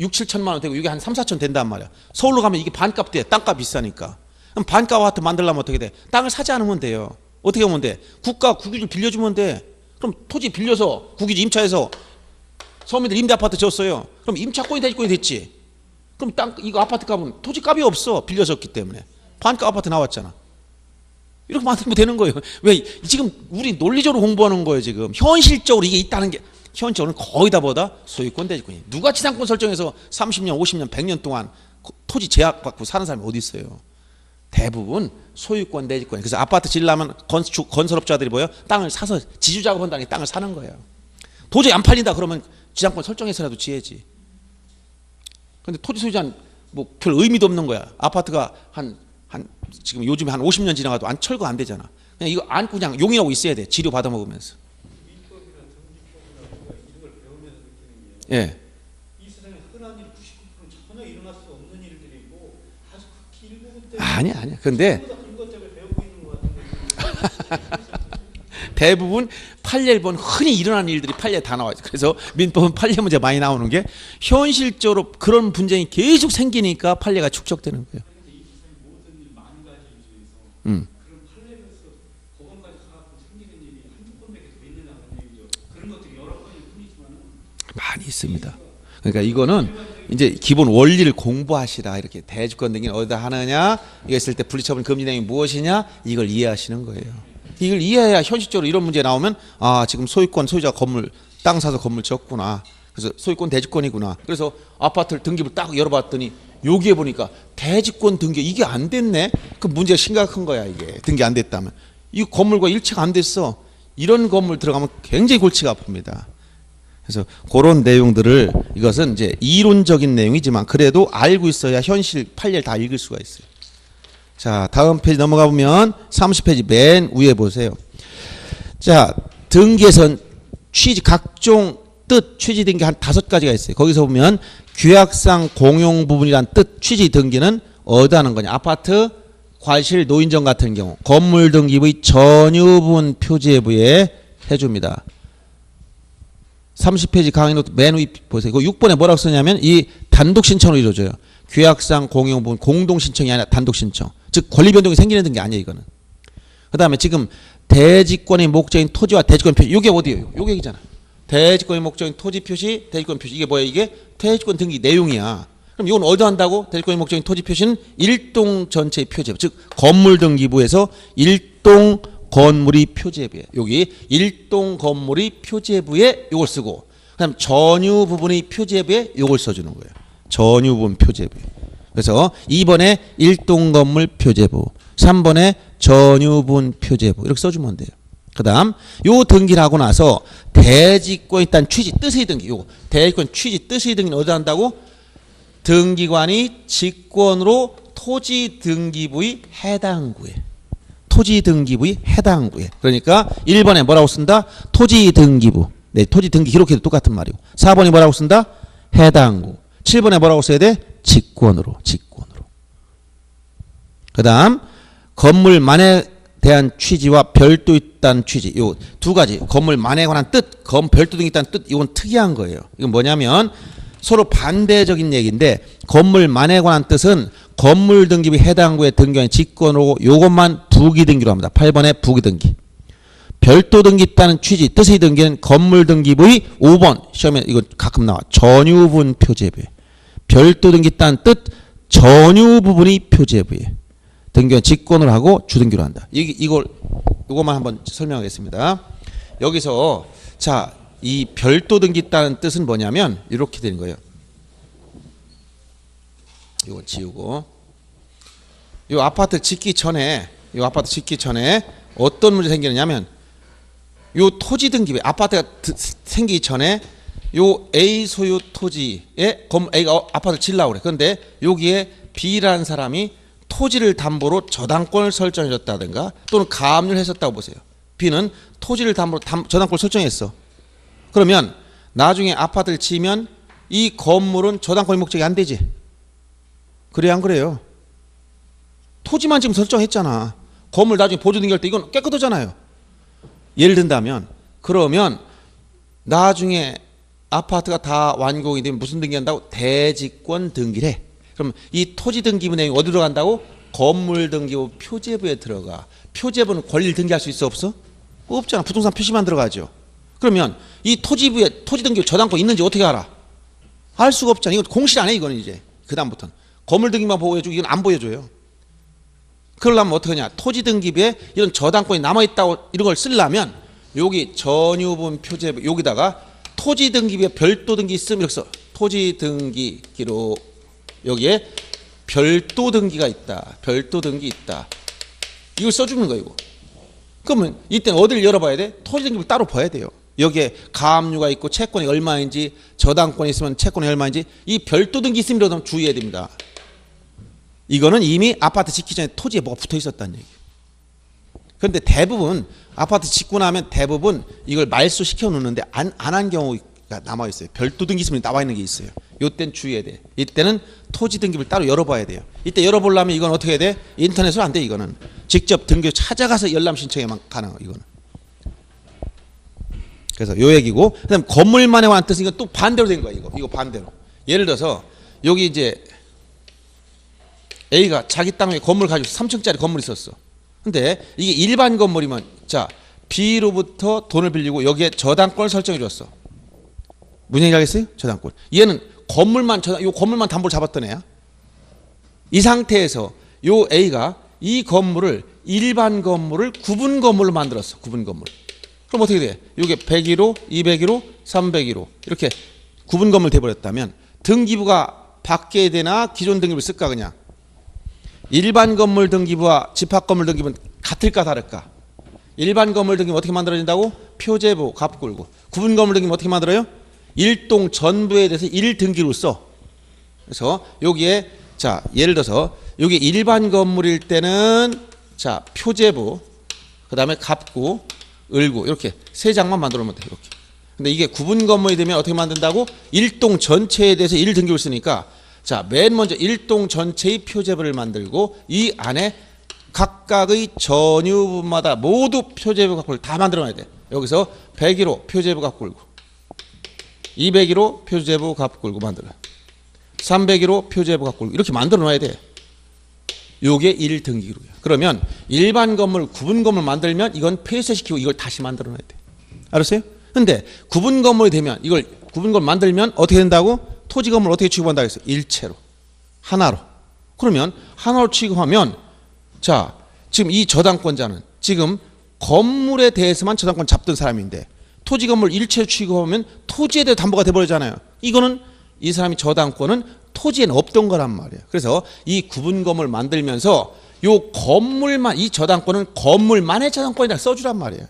6, 7천만 원 되고 이게 한 3, 4천 된단 말이야. 서울로 가면 이게 반값 돼. 땅값 비싸니까. 그럼 반값 아파트 만들려면 어떻게 돼? 땅을 사지 않으면 돼요. 어떻게 하면 돼? 국유지를 빌려주면 돼. 그럼 토지 빌려서 국유지 임차해서 서민들 임대 아파트 지었어요. 그럼 임차권이 대지권이 됐지. 그럼 땅 이거 아파트 값은 토지 값이 없어. 빌려졌기 때문에. 반값 아파트 나왔잖아. 이렇게 만들면 되는 거예요. 왜 지금 우리 논리적으로 공부하는 거예요. 지금 현실적으로 이게 있다는 게 현실적으로는 거의 다 뭐다 소유권 대지권이. 누가 지상권 설정해서 30년, 50년, 100년 동안 토지 제약 받고 사는 사람이 어디 있어요? 대부분 소유권 대지권. 그래서 아파트 지으려면 건설업자들이 뭐예요? 땅을 사서 지주 작업한다는 게 땅을 사는 거예요. 도저히 안 팔린다 그러면 지상권 설정해서라도 지어야지. 근데 토지 소유자는 뭐 별 의미도 없는 거야. 아파트가 지금 요즘에 한 50년 지나가도 안 철거 안 되잖아. 그냥 이거 안고 그냥 용인하고 있어야 돼. 지료 받아 먹으면서. 예. 이 세상에 흔한 일 99%는 전혀 일어날 수 없는 일들이고 아주 극히 일부분 때문에 아니야. 근데 이것저것 배우고 있는 것 같은데 대부분 판례본 흔히 일어나는 일들이 판례에 다 나와 있어. 그래서 민법은 판례 문제 많이 나오는 게 현실적으로 그런 분쟁이 계속 생기니까 판례가 축적되는 거예요. 그런 판례에서 법원까지 가서 생기는 일이 한두 건밖에 더 있느냐는 얘기죠. 그런 것들이 여러 건일 뿐이지만 많이 있습니다. 그러니까 이거는 이제 기본 원리를 공부하시라. 이렇게 대주권 등기는 어디다 하느냐, 이거 했을 때 분리처분 금지 내용이 무엇이냐, 이걸 이해하시는 거예요. 이걸 이해해야 현실적으로 이런 문제 나오면 지금 소유권 소유자가 건물 땅 사서 건물 지었구나. 그래서 소유권 대지권이구나. 그래서 아파트를 등기부를 딱 열어봤더니 여기에 보니까 대지권 등기 이게 안 됐네. 그 문제가 심각한 거야. 이게 등기 안 됐다면 이 건물과 일치가 안 됐어. 이런 건물 들어가면 굉장히 골치가 아픕니다. 그래서 그런 내용들을 이것은 이제 이론적인 내용이지만 그래도 알고 있어야 현실 판례를 다 읽을 수가 있어요. 자, 다음 페이지 넘어가 보면 30페이지 맨 위에 보세요. 자, 등기에선 취지 각종 뜻 취지 등기 한 5가지가 있어요. 거기서 보면 규약상 공용 부분이란 뜻 취지 등기는 어디다 하는 거냐? 아파트, 과실, 노인정 같은 경우 건물 등기부의 전유분 표제부에 해줍니다. 30페이지 강의 노트 맨 위 보세요. 그 6번에 뭐라고 쓰냐면 이 단독 신청으로 이루어져요. 규약상 공용 부분 공동 신청이 아니라 단독 신청. 즉 권리 변동이 생기는 게 아니에요. 이거는. 그다음에 지금 대지권의 목적인 토지와 대지권 표시. 이게 어디예요? 이게 얘기잖아. 대지권의 목적인 토지 표시, 대지권 표시. 이게 뭐야? 이게 대지권 등기 내용이야. 그럼 이건 어디 한다고? 대지권의 목적인 토지 표시는 일동 전체의 표제부. 즉 건물 등기부에서 일동 건물이 표제부에. 여기 일동 건물이 표제부에 이걸 쓰고, 그다음 전유 부분이 표제부에 이걸 써주는 거예요. 전유 부분 표제부. 그래서 2번에 일동 건물 표제부, 3번에 전유 부분 표제부 이렇게 써주면 돼요. 그다음 요 등기를 하고 나서 대지권에 따른 취지 뜻의 등기. 요거 대지권 취지 뜻의 등기는 어디 한다고? 등기관이 직권으로 토지 등기부의 해당 구에. 토지 등기부의 해당 구에. 그러니까 1번에 뭐라고 쓴다? 토지 등기부. 네, 토지 등기 기록해도 똑같은 말이고. 4번이 뭐라고 쓴다? 해당 구. 7번에 뭐라고 써야 돼? 직권으로. 그다음 건물 만에 대한 취지와 별도 있다는 취지. 요 두 가지. 건물 만에 관한 뜻, 별도 등이 있다는 뜻. 이건 특이한 거예요. 이건 뭐냐면 서로 반대적인 얘기인데 건물 만에 관한 뜻은 건물 등기부 해당 구에 등기한 직권으로 요것만 부기 등기로 합니다. 8번에 부기 등기. 별도 등기 있다는 취지, 뜻의 등기는 건물 등기부의 5번 시험에 이거 가끔 나와. 전유분 표제부에. 별도 등기 있다는 뜻, 전유 부분이 표제부에. 등기는 직권으로 하고 주등기로 한다. 이것만 한번 설명하겠습니다. 여기서 자, 이 별도 등기 있다는 뜻은 뭐냐면 이렇게 되는 거예요. 이거 지우고 이 아파트 짓기 전에 어떤 문제 생기느냐면 요 토지 등기부에 아파트가 생기기 전에 요 A 소유 토지에 A가 아파트를 지으려고 그래. 그런데 여기에 B라는 사람이 토지를 담보로 저당권을 설정해 줬다든가 또는 가압류를 했었다고 보세요. B는 토지를 담보로 저당권을 설정했어. 그러면 나중에 아파트를 지으면 이 건물은 저당권의 목적이 안 되지. 그래야 안 그래요? 토지만 지금 설정했잖아. 건물 나중에 보조 등기할 때 이건 깨끗하잖아요. 예를 든다면 그러면 나중에 아파트가 다 완공이 되면 무슨 등기한다고? 대지권 등기를 해. 그럼 이 토지 등기부 내용이 어디로 간다고? 건물 등기부 표제부에 들어가. 표제부는 권리를 등기할 수 있어 없어? 없잖아. 부동산 표시만 들어가죠. 그러면 이 토지부에 토지 등기부 저당권 있는지 어떻게 알아? 알 수가 없잖아. 이건 공실 안 해. 이거는 이제 그 다음부터는 건물 등기만 보여주고 이건 안 보여줘요. 그러려면 어떻게 하냐? 토지 등기부에 이런 저당권이 남아있다고 이런 걸 쓰려면 여기 전유분 표제부 여기다가 토지 등기부에 별도 등기 있으면 이렇게 써. 토지 등기 기록 여기에 별도 등기가 있다. 별도 등기 있다. 이걸 써주는 거예요. 이거. 그러면 이때는 어디를 열어봐야 돼? 토지 등기부를 따로 봐야 돼요. 여기에 가압류가 있고 채권이 얼마인지 저당권이 있으면 채권이 얼마인지 이 별도 등기 있으면 주의해야 됩니다. 이거는 이미 아파트 짓기 전에 토지에 뭐가 붙어 있었다는 얘기예요. 그런데 대부분 아파트 짓고 나면 대부분 이걸 말소시켜 놓는데 안 한 경우가 남아 있어요. 별도 등기 있으면 나와 있는 게 있어요. 이때는 주의해야 돼. 이때는 토지 등기부를 따로 열어봐야 돼요. 이때 열어보려면 이건 어떻게 해야 돼? 인터넷으로 안 돼. 이거는 직접 등기 찾아가서 열람 신청에만 가능해요. 이거는. 그래서 요 얘기고, 그다음 건물만에 관한 뜻은 이건 또 반대로 된 거야. 이거 반대로. 예를 들어서 여기 이제 A가 자기 땅에 건물 가지고 3층짜리 건물이 있었어. 근데 이게 일반 건물이면 자 B로부터 돈을 빌리고 여기에 저당권을 설정해 줬어. 무슨 얘기 하겠어요? 저당권. 얘는 요 건물만 담보로 잡았던 애야. 이 상태에서 요 A가 이 건물을 일반 건물을 구분 건물로 만들었어. 구분 건물. 그럼 어떻게 돼? 이게 101호, 201호, 301호 이렇게 구분 건물 돼버렸다면 등기부가 바뀌어야 되나 기존 등기부를 쓸까 그냥? 일반 건물 등기부와 집합 건물 등기부는 같을까 다를까? 일반 건물 등기부 어떻게 만들어진다고? 표제부 갑굴고. 구분 건물 등기부 어떻게 만들어요? 일동 전부에 대해서 1등기로 써. 그래서 여기에 자 예를 들어서 여기 일반 건물일 때는 자 표제부 그다음에 갑구 을구 이렇게 세 장만 만들어 놓으면 돼. 이렇게. 근데 이게 구분 건물이 되면 어떻게 만든다고? 일동 전체에 대해서 1등기를 쓰니까 자, 맨 먼저 일동 전체의 표제부를 만들고 이 안에 각각의 전유분마다 모두 표제부 갑굴을 다 만들어 놔야 돼. 여기서 101호 표제부 갑굴고 201호 표제부 갑굴고 만들어. 301호 표제부 갑굴고 이렇게 만들어 놔야 돼. 요게 1등기 기록이야. 그러면 일반 건물, 구분 건물 만들면 이건 폐쇄시키고 이걸 다시 만들어 놔야 돼. 알았어요? 근데 구분 건물이 되면 이걸 구분 건물 만들면 어떻게 된다고? 토지 건물 어떻게 취급한다고 했어요? 일체로. 하나로. 그러면 하나로 취급하면 자, 지금 이 저당권자는 지금 건물에 대해서만 저당권 잡던 사람인데 토지 건물 일체로 취급하면 토지에 대해 담보가 돼버리잖아요. 이거는 이 사람이 저당권은 토지에는 없던 거란 말이에요. 그래서 이 구분 건물 만들면서 요 건물만 이 저당권은 건물만의 저당권이라 써주란 말이에요.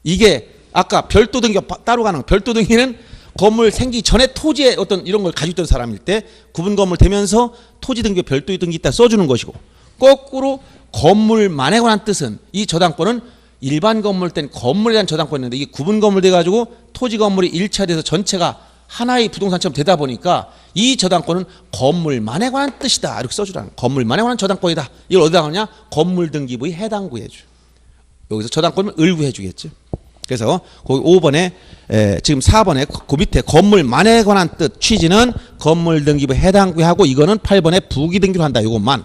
이게 아까 별도 등기가 따로 가는 별도 등기는 건물 생기기 전에 토지에 어떤 이런 걸 가지고 있던 사람일 때 구분 건물 되면서 토지 등기 별도 등기 있다 써주는 것이고 거꾸로 건물만에 관한 뜻은 이 저당권은 일반 건물 땐 건물에 대한 저당권이 있는데 이게 구분 건물 돼가지고 토지 건물이 일차돼서 전체가 하나의 부동산처럼 되다 보니까 이 저당권은 건물만에 관한 뜻이다 이렇게 써주라는 건물만에 관한 저당권이다. 이걸 어디다 가냐? 건물 등기부의 해당구에 해줘. 여기서 저당권을 을구해 주겠죠. 그래서 거기 5번에 지금 4번에 그 밑에 건물만에 관한 뜻 취지는 건물 등기부 해당구에 하고 이거는 8번에 부기 등기로 한다. 이것만.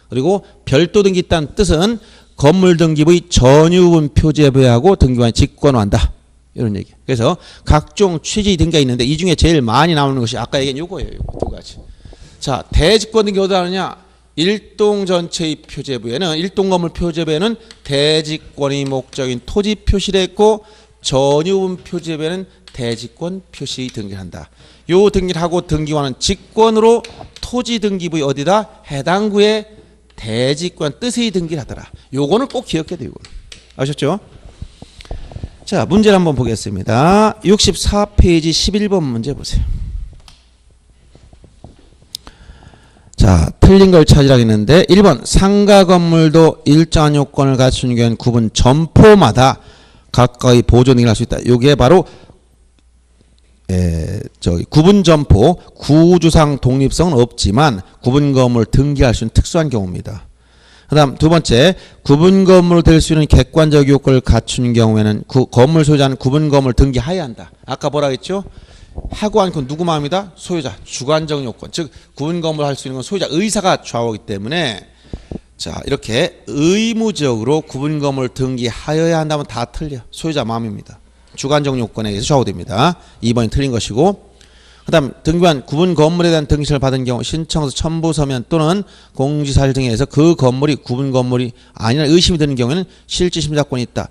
그리고 별도 등기 있다는 뜻은 건물 등기부의 전유분 표제부에 하고 등기관에 직권한다. 이런 얘기. 그래서 각종 취지 등기가 있는데 이 중에 제일 많이 나오는 것이 아까 얘기한 요거예요. 요거 두 가지. 자, 대지권 등기 어디다 하느냐? 일동 전체의 표제부에는 일동 건물 표제부에는 대지권의 목적인 토지 표시를 했고 전유분 표제부에는 대지권 표시 등기를 한다. 요 등기를 하고 등기관은 직권으로 토지 등기부의 어디다 해당 구에 대지권 뜻의 등기를 하더라. 요거는 꼭 기억해야 돼요. 요거는. 아셨죠? 자, 문제를 한번 보겠습니다. 64페이지 11번 문제 보세요. 자, 틀린 걸 찾으라고 했는데 1번 상가 건물도 일정한 요건을 갖춘 경우에는 구분 점포마다 가까이 보존 등기를 할 수 있다. 이게 바로 구분 점포 구주상 독립성은 없지만 구분 건물을 등기할 수 있는 특수한 경우입니다. 그 다음 두 번째, 구분 건물로 될 수 있는 객관적 요건을 갖춘 경우에는 건물 소유자는 구분 건물을 등기하여야 한다. 아까 뭐라 했죠? 하고 않고 누구 마음이다? 소유자. 주관적 요건. 즉 구분 건물을 할 수 있는 건 소유자 의사가 좌우하기 때문에 자, 이렇게 의무적으로 구분 건물을 등기하여야 한다면 다 틀려. 소유자 마음입니다. 주관적 요건에 의해서 좌우됩니다. 2번이 틀린 것이고, 그 다음 등기한 구분 건물에 대한 등기를 받은 경우 신청서 첨부 서면 또는 공지사실 등에 의해서 그 건물이 구분 건물이 아니라 의심이 드는 경우에는 실질 심사권이 있다.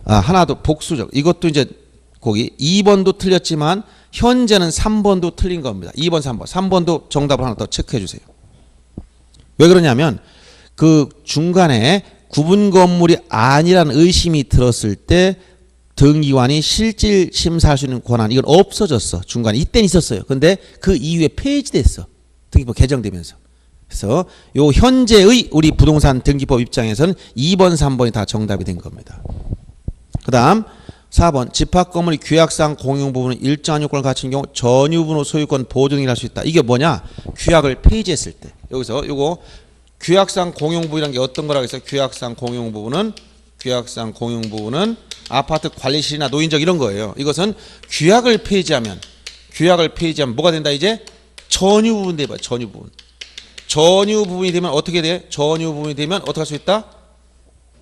하나 더 복수적. 이것도 이제 거기 2번도 틀렸지만 현재는 3번도 틀린 겁니다. 2번, 3번. 3번도 정답을 하나 더 체크해 주세요. 왜 그러냐면 그 중간에 구분 건물이 아니라는 의심이 들었을 때 등기관이 실질 심사할 수 있는 권한 이건 없어졌어. 중간에 이때는 있었어요. 근데 그 이후에 폐지됐어. 등기법 개정되면서. 그래서 요 현재의 우리 부동산 등기법 입장에서는 2번, 3번이 다 정답이 된 겁니다. 그 다음 4번 집합 건물이 규약상 공용 부분은 일정한 요건을 갖춘 경우 전유분호 소유권 보존을 할 수 있다. 이게 뭐냐? 규약을 폐지했을 때. 여기서 요거 규약상 공용 부분이라는 게 어떤 거라고 했어요? 규약상 공용 부분은 아파트 관리실이나 노인적 이런 거예요. 이것은 규약을 폐지하면 뭐가 된다 이제? 전유 부분 돼봐. 전유 부분. 전유 부분이 되면 어떻게 돼? 전유 부분이 되면 어떻게 할 수 있다?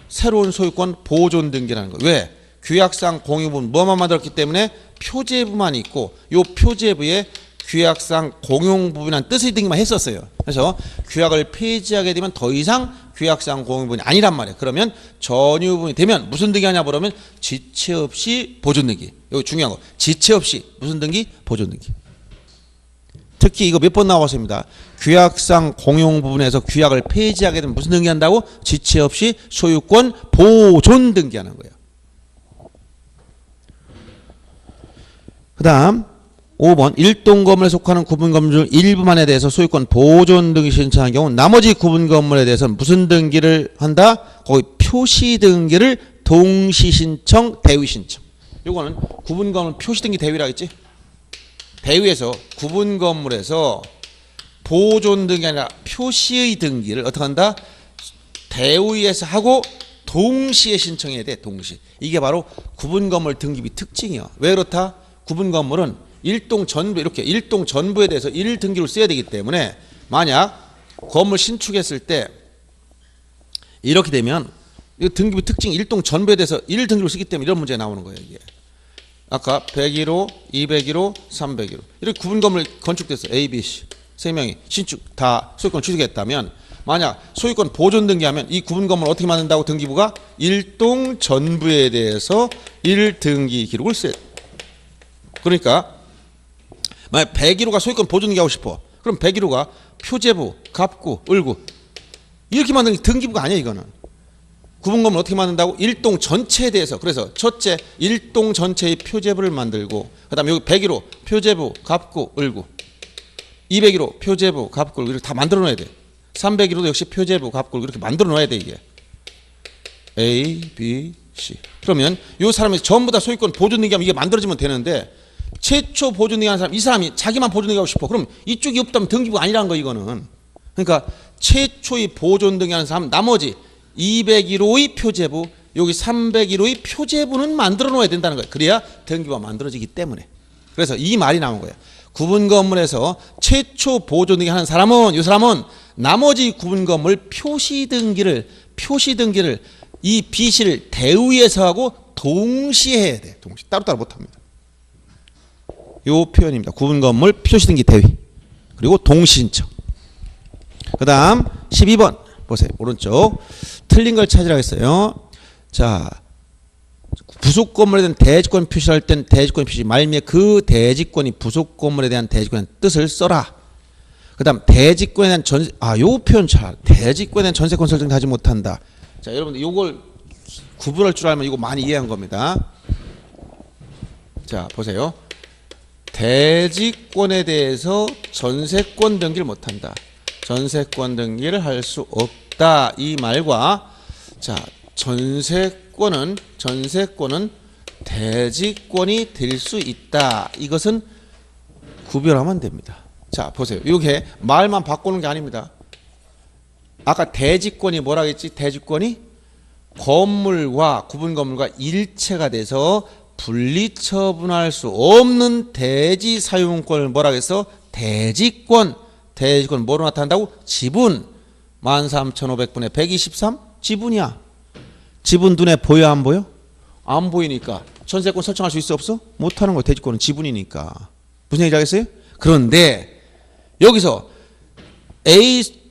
새로운 소유권 보존 등기라는 거예요. 왜? 규약상 공유 부분 뭐만 만들었기 때문에 표제부만 있고 요 표제부에 규약상 공용 부분이라는 뜻의 등기만 했었어요. 그래서 규약을 폐지하게 되면 더 이상 규약상 공용 부분이 아니란 말이에요. 그러면 전유 부분이 되면 무슨 등기하냐 그러면 지체 없이 보존 등기. 여기 중요한 거. 지체 없이 무슨 등기? 보존 등기. 특히 이거 몇 번 나왔습니다. 규약상 공용 부분에서 규약을 폐지하게 되면 무슨 등기한다고? 지체 없이 소유권 보존 등기하는 거예요. 그 다음 5번 일동 건물에 속하는 구분 건물 중 일부만에 대해서 소유권 보존 등기 신청한 경우 나머지 구분 건물에 대해서는 무슨 등기를 한다? 거기 표시 등기를 동시 신청, 대위 신청. 요거는 구분 건물 표시 등기 대위라 했지? 대위에서 구분 건물에서 보존 등기 아니라 표시의 등기를 어떻게 한다? 대위에서 하고 동시에 신청해야 돼. 동시. 이게 바로 구분 건물 등기비 특징이야. 왜 그렇다? 구분 건물은 일동 전부 이렇게 일동 전부에 대해서 일 등기를 써야 되기 때문에 만약 건물 신축했을 때 이렇게 되면 이 등기부 특징 일동 전부에 대해서 일 등기를 쓰기 때문에 이런 문제가 나오는 거예요. 이게 아까 101호, 201호, 301호 이렇게 구분 건물 건축됐어. A, B, C 세 명이 신축 다 소유권 취득했다면 만약 소유권 보존 등기하면 이 구분 건물 어떻게 만든다고 등기부가 일동 전부에 대해서 일 등기 기록을 써야 돼. 그러니까 만약 101호가 소유권 보존 등기하고 싶어. 그럼 101호가 표제부, 갑구, 을구 이렇게 만드는 게 등기부가 아니야. 이거는 구분 건물 어떻게 만든다고? 일동 전체에 대해서. 그래서 첫째 일동 전체의 표제부를 만들고 그 다음에 여기 101호 표제부, 갑구, 을구 201호 표제부, 갑구, 을구 이렇게 다 만들어 놔야 돼. 301호도 역시 표제부, 갑구, 을구 이렇게 만들어 놔야 돼. 이게 A, B, C 그러면 이 사람이 전부 다 소유권 보존 등기하면 이게 만들어지면 되는데 최초 보존 등기하는 사람 이 사람이 자기만 보존 등기하고 싶어. 그럼 이쪽이 없다면 등기부가 아니라는 거 이거는. 그러니까 최초의 보존 등기하는 사람 나머지 201호의 표제부 여기 301호의 표제부는 만들어 놓아야 된다는 거예요. 그래야 등기부가 만들어지기 때문에. 그래서 이 말이 나온 거예요. 구분 건물에서 최초 보존 등기하는 사람은 이 사람은 나머지 구분 건물 표시 등기를 이 B씨를 대위에서 하고 동시에 해야 돼. 동시에 따로따로 못합니다. 요 표현입니다. 구분 건물 표시 등기 대위 그리고 동시 신청. 그 다음 12번 보세요. 오른쪽 틀린 걸 찾으라고 했어요. 자, 부속 건물에 대한 대지권 표시할 땐 대지권 표시 말미에 그 대지권이 부속 건물에 대한 대지권의 뜻을 써라. 그 다음 대지권에 대한 요 표현 잘 대지권에 대한 전세권 설정하지 못한다. 자, 여러분들 요걸 구분할 줄 알면 이거 많이 이해한 겁니다. 자, 보세요. 대지권에 대해서 전세권 등기를 못한다. 전세권 등기를 할 수 없다. 이 말과 자, 전세권은 대지권이 될 수 있다. 이것은 구별하면 됩니다. 자, 보세요. 이게 말만 바꾸는 게 아닙니다. 아까 대지권이 뭐라 했지? 대지권이 건물과 구분 건물과 일체가 돼서 분리 처분할 수 없는 대지 사용권을 뭐라 해서 대지권 뭐로 나타난다고? 지분 13,500분의 123 지분이야. 지분 눈에 보여 안 보여? 안 보이니까 전세권 설정할 수 있어 없어? 못하는 거야. 대지권은 지분이니까. 무슨 얘기 하겠어요? 그런데 여기서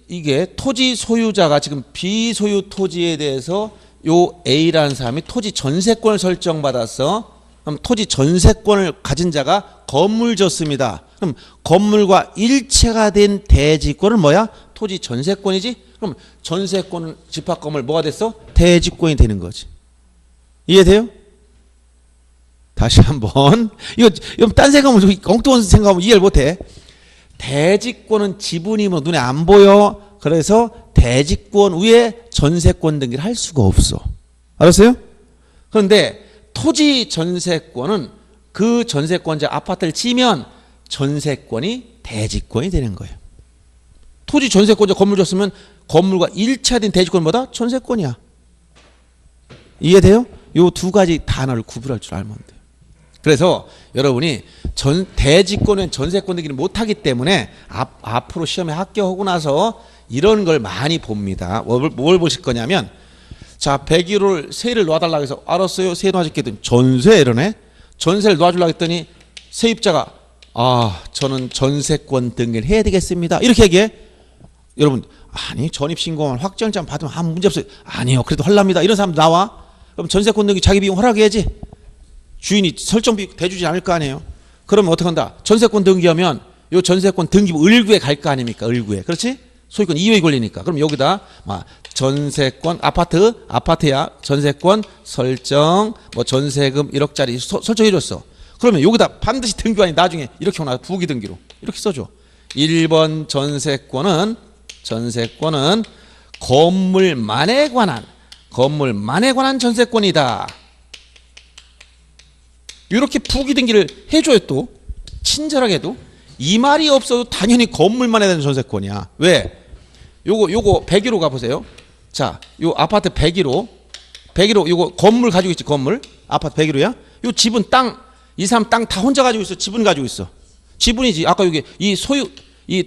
이게 토지 소유자가 지금 비소유 토지에 대해서 요 A라는 사람이 토지 전세권을 설정받았어. 그럼 토지 전세권을 가진 자가 건물 줬습니다. 그럼 건물과 일체가 된 대지권은 뭐야? 토지 전세권이지? 그럼 전세권 집합 건물 뭐가 됐어? 대지권이 되는 거지. 이해돼요? 다시 한번. 이거 딴 생각하면 엉뚱한 생각하면 이해를 못해. 대지권은 지분이면 눈에 안 보여. 그래서 대지권 위에 전세권 등기를 할 수가 없어. 알았어요? 그런데 토지 전세권은 그 전세권자 아파트를 지면 전세권이 대지권이 되는 거예요. 토지 전세권자 건물 줬으면 건물과 일체된 대지권보다 전세권이야. 이해돼요? 요 두 가지 단어를 구분할 줄 알면 돼요. 그래서 여러분이 대지권은 전세권 등기를 못하기 때문에 앞으로 시험에 합격하고 나서 이런 걸 많이 봅니다. 뭘 보실 거냐면 자 101호를 세를 놔달라고 해서 알았어요. 세 놔줄게 했더니 전세 이러네. 전세를 놔주려고 했더니 세입자가 저는 전세권 등기를 해야 되겠습니다. 이렇게 얘기해. 여러분 아니 전입신고만 확정장 받으면 아무 문제 없어요. 아니요 그래도 하랍니다. 이런 사람 나와. 그럼 전세권 등기 자기 비용 허락해야지. 주인이 설정비 대주지 않을 거 아니에요. 그러면 어떻게 한다? 전세권 등기하면 요 전세권 등기부 을구에 갈 거 아닙니까? 을구에. 그렇지? 소유권 이외에 걸리니까. 그럼 여기다 전세권 아파트야. 전세권 설정 전세금 1억짜리 설정해 줬어. 그러면 여기다 반드시 등기관이 나중에 이렇게 오나 부기 등기로 이렇게 써줘. 1번 전세권은 건물만에 관한 전세권이다. 이렇게 부기 등기를 해줘요. 또 친절하게도 이 말이 없어도 당연히 건물만에 대한 전세권이야. 왜? 요거 101호 가보세요. 자, 요 아파트 101호 요거 건물 가지고 있지. 건물 아파트 101호야. 요 집은 이 사람 땅 다 혼자 가지고 있어. 지분 가지고 있어. 지분이지. 아까 여기 이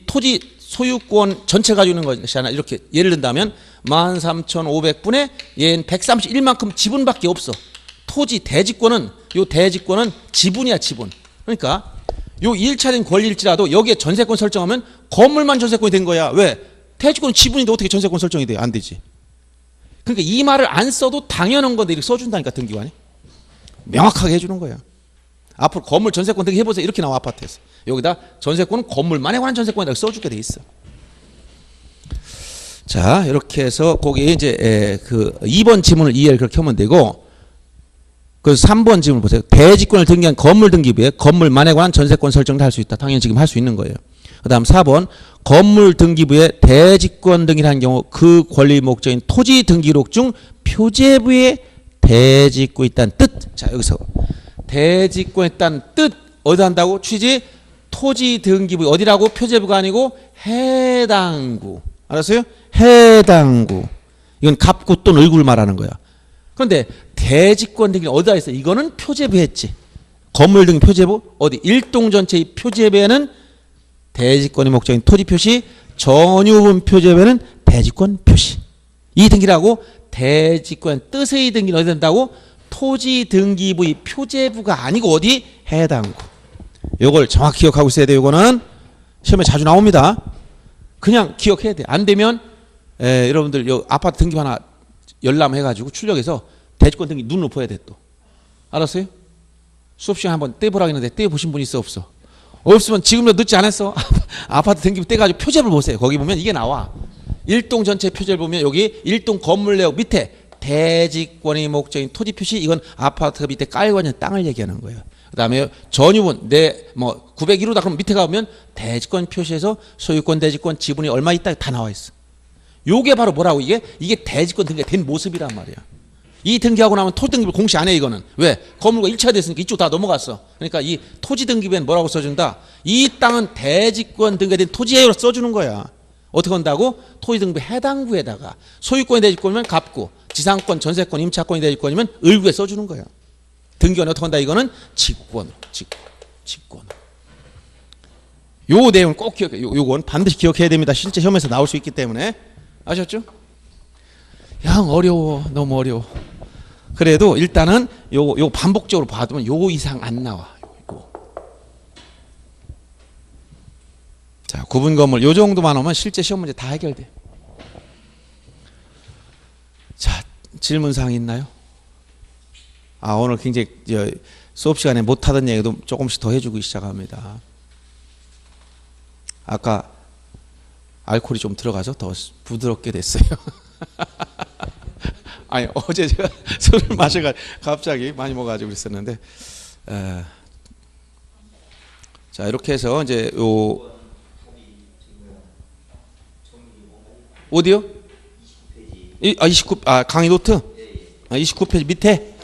토지 소유권 전체 가지고 있는 것이잖아. 이렇게 예를 든다면 13,500분의 얘는 131만큼 지분밖에 없어. 토지 대지권은 지분이야. 지분. 그러니까 요 1차된 권리일지라도 여기에 전세권 설정하면 건물만 전세권이 된 거야. 왜? 대지권은 지분인데 어떻게 전세권 설정이 돼? 안 되지. 그러니까 이 말을 안 써도 당연한 건데 이렇게 써준다니까. 등기관이 명확하게 해주는 거야. 앞으로 건물 전세권 등기 해보세요. 이렇게 나와. 아파트에서 여기다 전세권은 건물만에 관한 전세권이라고 써주게 돼 있어. 자 이렇게 해서 거기에 이제 그 2번 지문을 이해를 그렇게 하면 되고, 그래서 3번 지문 보세요. 대지권을 등기한 건물 등기부에 건물만에 관한 전세권 설정도 할 수 있다. 당연히 지금 할 수 있는 거예요. 그 다음 4번 건물 등기부에 대지권 등기를 한 경우 그 권리 목적인 토지 등기록 중 표제부에 대지권이 있다는 뜻. 자 여기서 대지권이 있다는 뜻 어디다 한다고? 취지 토지 등기부 어디라고? 표제부가 아니고 해당구. 알았어요? 해당구. 이건 갑구 또는 을구를 말하는 거야. 그런데 대지권 등기 어디다 있어? 이거는 표제부에 했지. 건물 등기 표제부 어디? 일동 전체의 표제부에는 대지권의 목적인 토지 표시, 전유분 표제부에는 대지권 표시. 이 등기라고 대지권 뜻의 등기는 어디 된다고? 토지 등기부의 표제부가 아니고 어디? 해당구. 요걸 정확히 기억하고 있어야 돼요. 이거는 시험에 자주 나옵니다. 그냥 기억해야 돼. 안 되면 여러분들 요 아파트 등기부 하나 열람해가지고 출력해서 대지권 등기 눈으로 보야 돼 또. 알았어요? 수업 시간에 한번 떼보라고 했는데 떼보신 분 있어 없어? 없으면 지금도 늦지 않았어. 아파트 등기부 떼가지고 표제를 보세요. 거기 보면 이게 나와. 일동 전체 표제를 보면 여기 일동 건물 내역 밑에 대지권의 목적인 토지 표시, 이건 아파트 밑에 깔고 있는 땅을 얘기하는 거예요. 그다음에 전유분 내 뭐 901호다 그럼 밑에 가면 대지권 표시에서 소유권, 대지권, 지분이 얼마 있다 다 나와 있어. 요게 바로 뭐라고, 이게 대지권 등기가 된 모습이란 말이야. 이 등기하고 나면 토지 등기를 공시 안 해. 이거는 왜? 건물과 1차가 됐으니까 이쪽 다 넘어갔어. 그러니까 이 토지 등기부에는 뭐라고 써준다? 이 땅은 대지권 등기가 된 토지예요로 써주는 거야. 어떻게 한다고? 토지 등기부 해당 구에다가 소유권이 대지권이면 갑구, 지상권, 전세권, 임차권이 대지권이면 을구에 써주는 거야. 등기원이 어떻게 한다? 이거는 직권. 요 내용을 꼭 기억해. 요건 반드시 기억해야 됩니다. 실제 시험에서 나올 수 있기 때문에. 아셨죠? 야, 어려워. 너무 어려워. 그래도 일단은 요 반복적으로 봐두면 요 이상 안 나와. 요거. 자, 구분 건물 요 정도만 오면 실제 시험 문제 다 해결돼. 자, 질문사항 있나요? 아, 오늘 굉장히 수업 시간에 못하던 얘기도 조금씩 더 해주고 시작합니다. 아까 알코올이 좀 들어가서 더 부드럽게 됐어요. 아니, 어제 제가 술을 마셔가 갑자기 많이 먹어가지고 그랬었는데, 자, 이렇게 해서 이제 요 어디요? 29 강의 노트 29페이지 밑에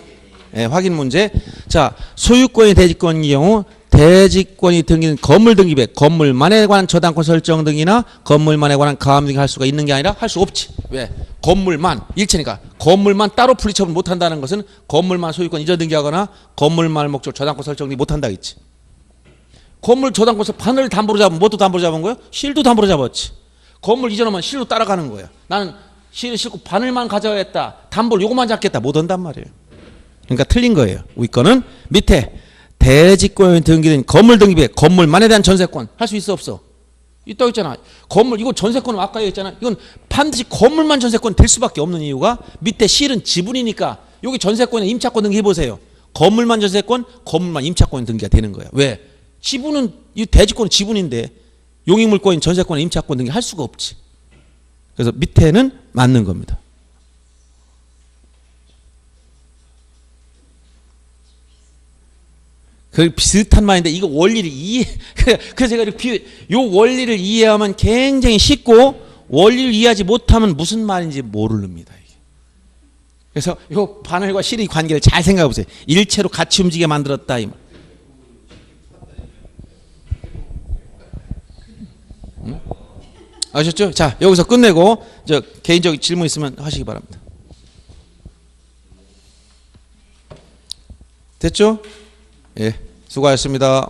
확인 문제. 자, 소유권이 대지권의 경우 대지권이 등기는 건물 등기부에 건물만에 관한 저당권 설정 등이나 건물만에 관한 가압 등이 할 수가 있는 게 아니라 할 수 없지. 왜? 건물만 일체니까 건물만 따로 분리처분 못한다는 것은 건물만 소유권 이전 등기하거나 건물만 목적 저당권 설정 등이 못한다 했지. 건물 저당권서 반을 담보로 잡으면 뭐도 담보로 잡은 거야? 실도 담보로 잡았지. 건물 이전하면 실로 따라가는 거야. 나는 실을 싣고 바늘만 가져야겠다. 담보를 요것만 잡겠다. 못 한단 말이에요. 그러니까 틀린 거예요. 우리 거는 밑에 대지권이 등기된 건물 등기부에 건물만에 대한 전세권 할 수 있어 없어? 있다고 했잖아. 건물 이거 전세권은 아까 얘기했잖아. 이건 반드시 건물만 전세권 될 수밖에 없는 이유가 밑에 실은 지분이니까 여기 전세권에 임차권 등기해 보세요. 건물만 전세권, 건물만 임차권 등기가 되는 거야. 왜? 지분은 이 대지권은 지분인데 용익물권인 전세권에 임차권 등기 할 수가 없지. 그래서 밑에는 맞는 겁니다. 그 비슷한 말인데 이거 원리를 그래서 제가 이렇게 요 원리를 이해하면 굉장히 쉽고 원리를 이해하지 못하면 무슨 말인지 모릅니다. 그래서 요 바늘과 실의 관계를 잘 생각해 보세요. 일체로 같이 움직이게 만들었다. 응? 아셨죠? 자, 여기서 끝내고 개인적인 질문 있으면 하시기 바랍니다. 됐죠? 예, 수고하셨습니다.